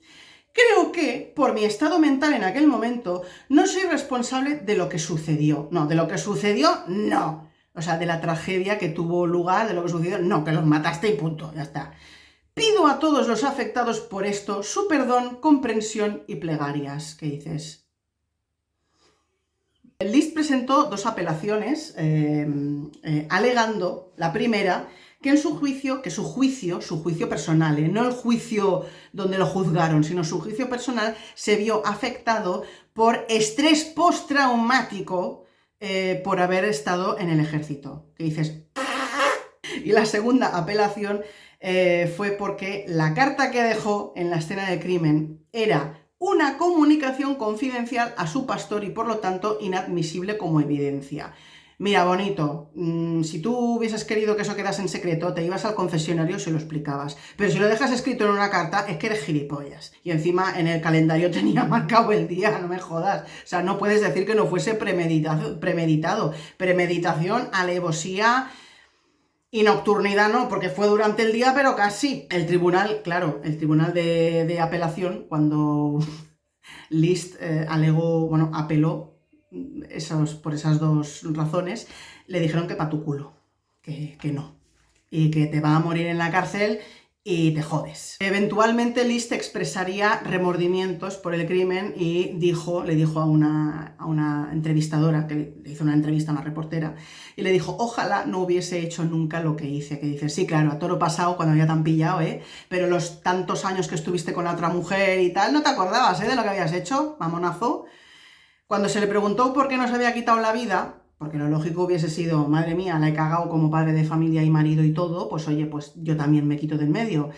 creo que, por mi estado mental en aquel momento, no soy responsable de lo que sucedió. No, de lo que sucedió, no. O sea, de la tragedia que tuvo lugar, de lo que sucedió, no, que los mataste y punto, ya está. Pido a todos los afectados por esto su perdón, comprensión y plegarias. ¿Qué dices? List presentó 2 apelaciones alegando, la primera, que su juicio personal, no el juicio donde lo juzgaron, sino su juicio personal, se vio afectado por estrés postraumático por haber estado en el ejército. ¿Qué dices? Y la segunda apelación fue porque la carta que dejó en la escena del crimen era una comunicación confidencial a su pastor y por lo tanto inadmisible como evidencia. Mira, bonito, si tú hubieses querido que eso quedase en secreto, te ibas al confesionario y se lo explicabas. Pero si lo dejas escrito en una carta, es que eres gilipollas. Y encima en el calendario tenía marcado el día, no me jodas. O sea, no puedes decir que no fuese premeditado. Premeditación, alevosía y nocturnidad no, porque fue durante el día, pero casi. El tribunal, claro, el tribunal de apelación, cuando List apeló por esas 2 razones, le dijeron que pa' tu culo, que no, y que te va a morir en la cárcel y te jodes. Eventualmente List expresaría remordimientos por el crimen y le dijo a una entrevistadora, que le hizo una entrevista a una reportera, y le dijo, ojalá no hubiese hecho nunca lo que hice. Que dice, sí, claro, a toro pasado cuando ya te han pillado, pero los tantos años que estuviste con la otra mujer y tal, no te acordabas, de lo que habías hecho, mamonazo. Cuando se le preguntó por qué no se había quitado la vida, porque lo lógico hubiese sido, madre mía, la he cagado como padre de familia y marido y todo, pues oye, pues yo también me quito del medio.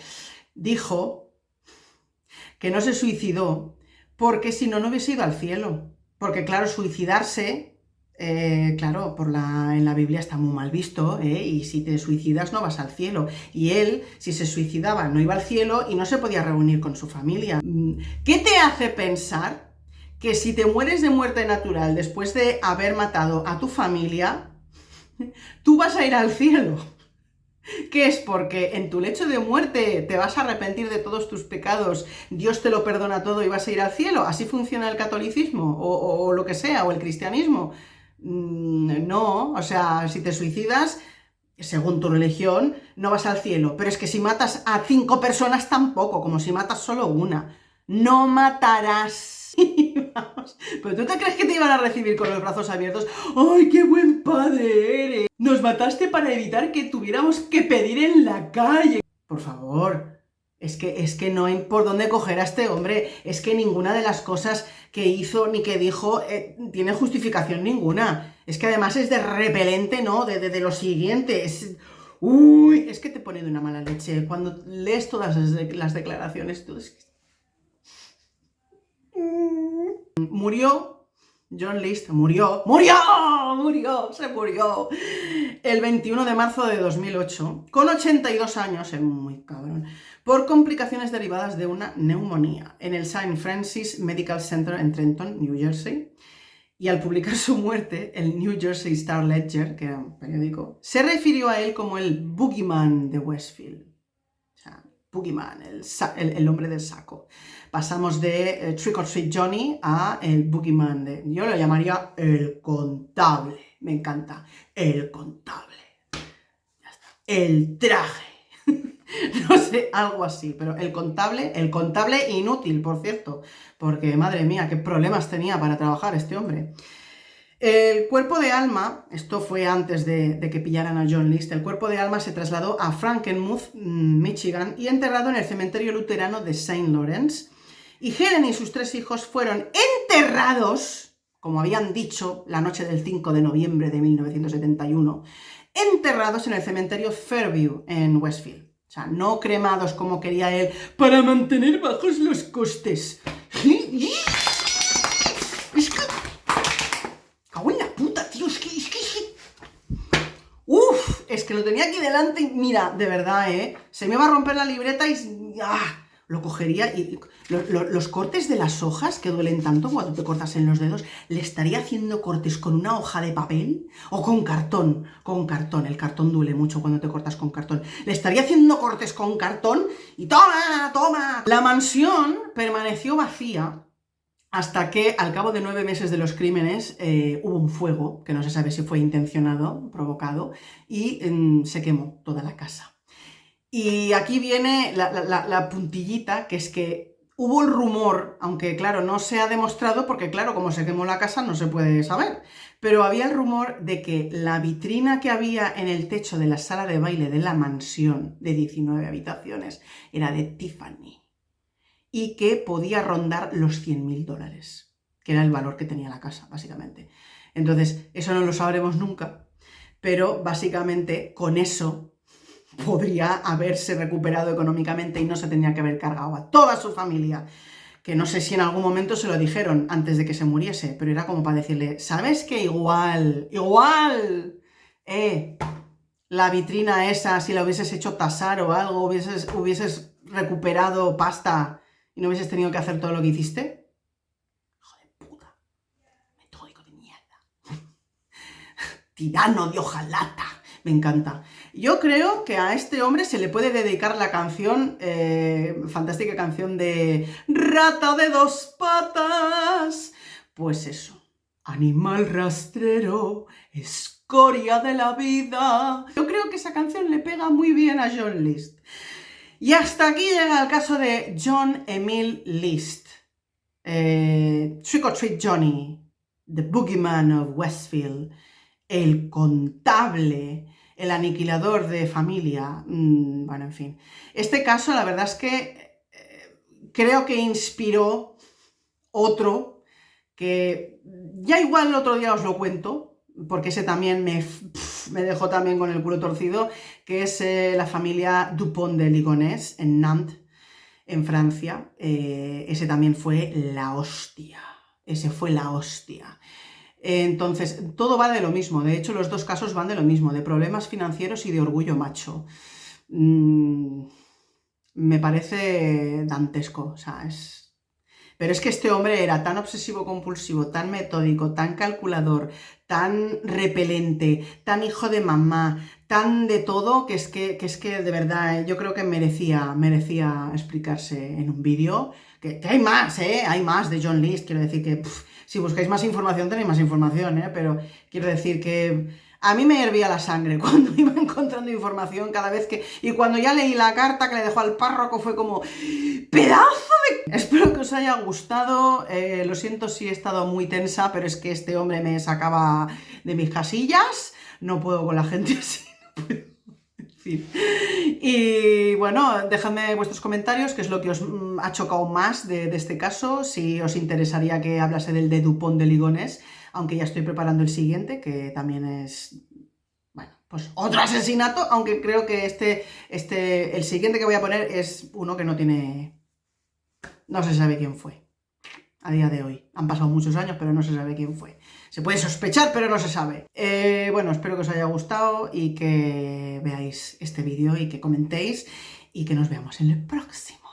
Dijo que no se suicidó porque si no, no hubiese ido al cielo. Porque claro, suicidarse, claro, en la Biblia está muy mal visto, y si te suicidas no vas al cielo. Y él, si se suicidaba, no iba al cielo y no se podía reunir con su familia. ¿Qué te hace pensar que si te mueres de muerte natural después de haber matado a tu familia, tú vas a ir al cielo? ¿Qué es? Porque en tu lecho de muerte te vas a arrepentir de todos tus pecados, Dios te lo perdona todo y vas a ir al cielo. ¿Así funciona el catolicismo o lo que sea, o el cristianismo? No, o sea, si te suicidas, según tu religión, no vas al cielo. Pero es que si matas a 5 personas tampoco, como si matas solo una. No matarás. Vamos. ¿Pero tú te crees que te iban a recibir con los brazos abiertos? ¡Ay, qué buen padre eres! Nos mataste para evitar que tuviéramos que pedir en la calle. Por favor, es que no hay por dónde coger a este hombre. Es que ninguna de las cosas que hizo ni que dijo tiene justificación ninguna. Es que además es de repelente, ¿no? De lo siguiente. Uy, es que te pone de una mala leche. Cuando lees todas las declaraciones, tú es que... Murió, John List se murió el 21 de marzo de 2008, con 82 años, es muy cabrón, por complicaciones derivadas de una neumonía en el St. Francis Medical Center en Trenton, New Jersey. Y al publicar su muerte, el New Jersey Star Ledger, que era un periódico, se refirió a él como el Boogeyman de Westfield. O sea, Boogeyman, el hombre del saco. Pasamos de Trick or Treat Johnny a el Boogeyman yo lo llamaría el contable. Me encanta. El contable. Ya está. El traje. No sé, algo así, pero el contable inútil, por cierto, porque madre mía, qué problemas tenía para trabajar este hombre. El cuerpo de Alma, esto fue antes de que pillaran a John List, el cuerpo de Alma se trasladó a Frankenmuth, Michigan, y enterrado en el cementerio luterano de St. Lawrence. Y Helen y sus 3 hijos fueron enterrados, como habían dicho, la noche del 5 de noviembre de 1971, enterrados en el cementerio Fairview, en Westfield. O sea, no cremados como quería él, para mantener bajos los costes. Es que... ¡Cago en la puta, tío! ¡Uf! Es que lo tenía aquí delante y mira, de verdad, se me va a romper la libreta y... Lo cogería y los cortes de las hojas que duelen tanto cuando te cortas en los dedos, le estaría haciendo cortes con una hoja de papel o con cartón. Con cartón, el cartón duele mucho cuando te cortas con cartón. Le estaría haciendo cortes con cartón y ¡toma, toma! La mansión permaneció vacía hasta que al cabo de 9 meses de los crímenes hubo un fuego, que no se sabe si fue intencionado, provocado, y se quemó toda la casa. Y aquí viene la puntillita, que es que hubo el rumor, aunque claro, no se ha demostrado, porque claro, como se quemó la casa no se puede saber, pero había el rumor de que la vitrina que había en el techo de la sala de baile de la mansión de 19 habitaciones era de Tiffany y que podía rondar los $100.000, que era el valor que tenía la casa, básicamente. Entonces, eso no lo sabremos nunca, pero básicamente con eso podría haberse recuperado económicamente y no se tenía que haber cargado a toda su familia, que no sé si en algún momento se lo dijeron antes de que se muriese, pero era como para decirle, ¿sabes qué? Igual, la vitrina esa, si la hubieses hecho tasar o algo, hubieses recuperado pasta y no hubieses tenido que hacer todo lo que hiciste. Hijo de puta, metódico de mierda, tirano de hojalata. Me encanta. Yo creo que a este hombre se le puede dedicar la canción, fantástica canción de Rata de 2 patas. Pues eso, animal rastrero, escoria de la vida. Yo creo que esa canción le pega muy bien a John List. Y hasta aquí llega el caso de John Emile List. Trick or Treat Johnny, The Boogeyman of Westfield, el contable, el aniquilador de familia. Bueno, en fin. Este caso, la verdad es que creo que inspiró otro que ya igual el otro día os lo cuento, porque ese también me dejó también con el culo torcido, que es la familia Dupont de Ligonnès en Nantes, en Francia. Ese también fue la hostia. Ese fue la hostia. Entonces, todo va de lo mismo. De hecho, los dos casos van de lo mismo, de problemas financieros y de orgullo macho. Me parece dantesco, o sea, Pero es que este hombre era tan obsesivo-compulsivo, tan metódico, tan calculador, tan repelente, tan hijo de mamá, tan de todo, que es que de verdad yo creo que merecía explicarse en un vídeo. Que hay más, hay más de John List, quiero decir que si buscáis más información tenéis más información, pero quiero decir que a mí me hervía la sangre cuando iba encontrando información cada vez que... Y cuando ya leí la carta que le dejó al párroco fue como... ¡Pedazo de...! Espero que os haya gustado. Lo siento si he estado muy tensa, pero es que este hombre me sacaba de mis casillas. No puedo con la gente así. No puedo. En fin. Y bueno, dejadme vuestros comentarios, qué es lo que os ha chocado más de este caso, si os interesaría que hablase del de Dupont de Ligonnès, aunque ya estoy preparando el siguiente, que también es, bueno, pues otro asesinato, aunque creo que el siguiente que voy a poner es uno que no se sabe quién fue. A día de hoy. Han pasado muchos años, pero no se sabe quién fue. Se puede sospechar, pero no se sabe. Bueno, espero que os haya gustado y que veáis este vídeo y que comentéis y que nos veamos en el próximo.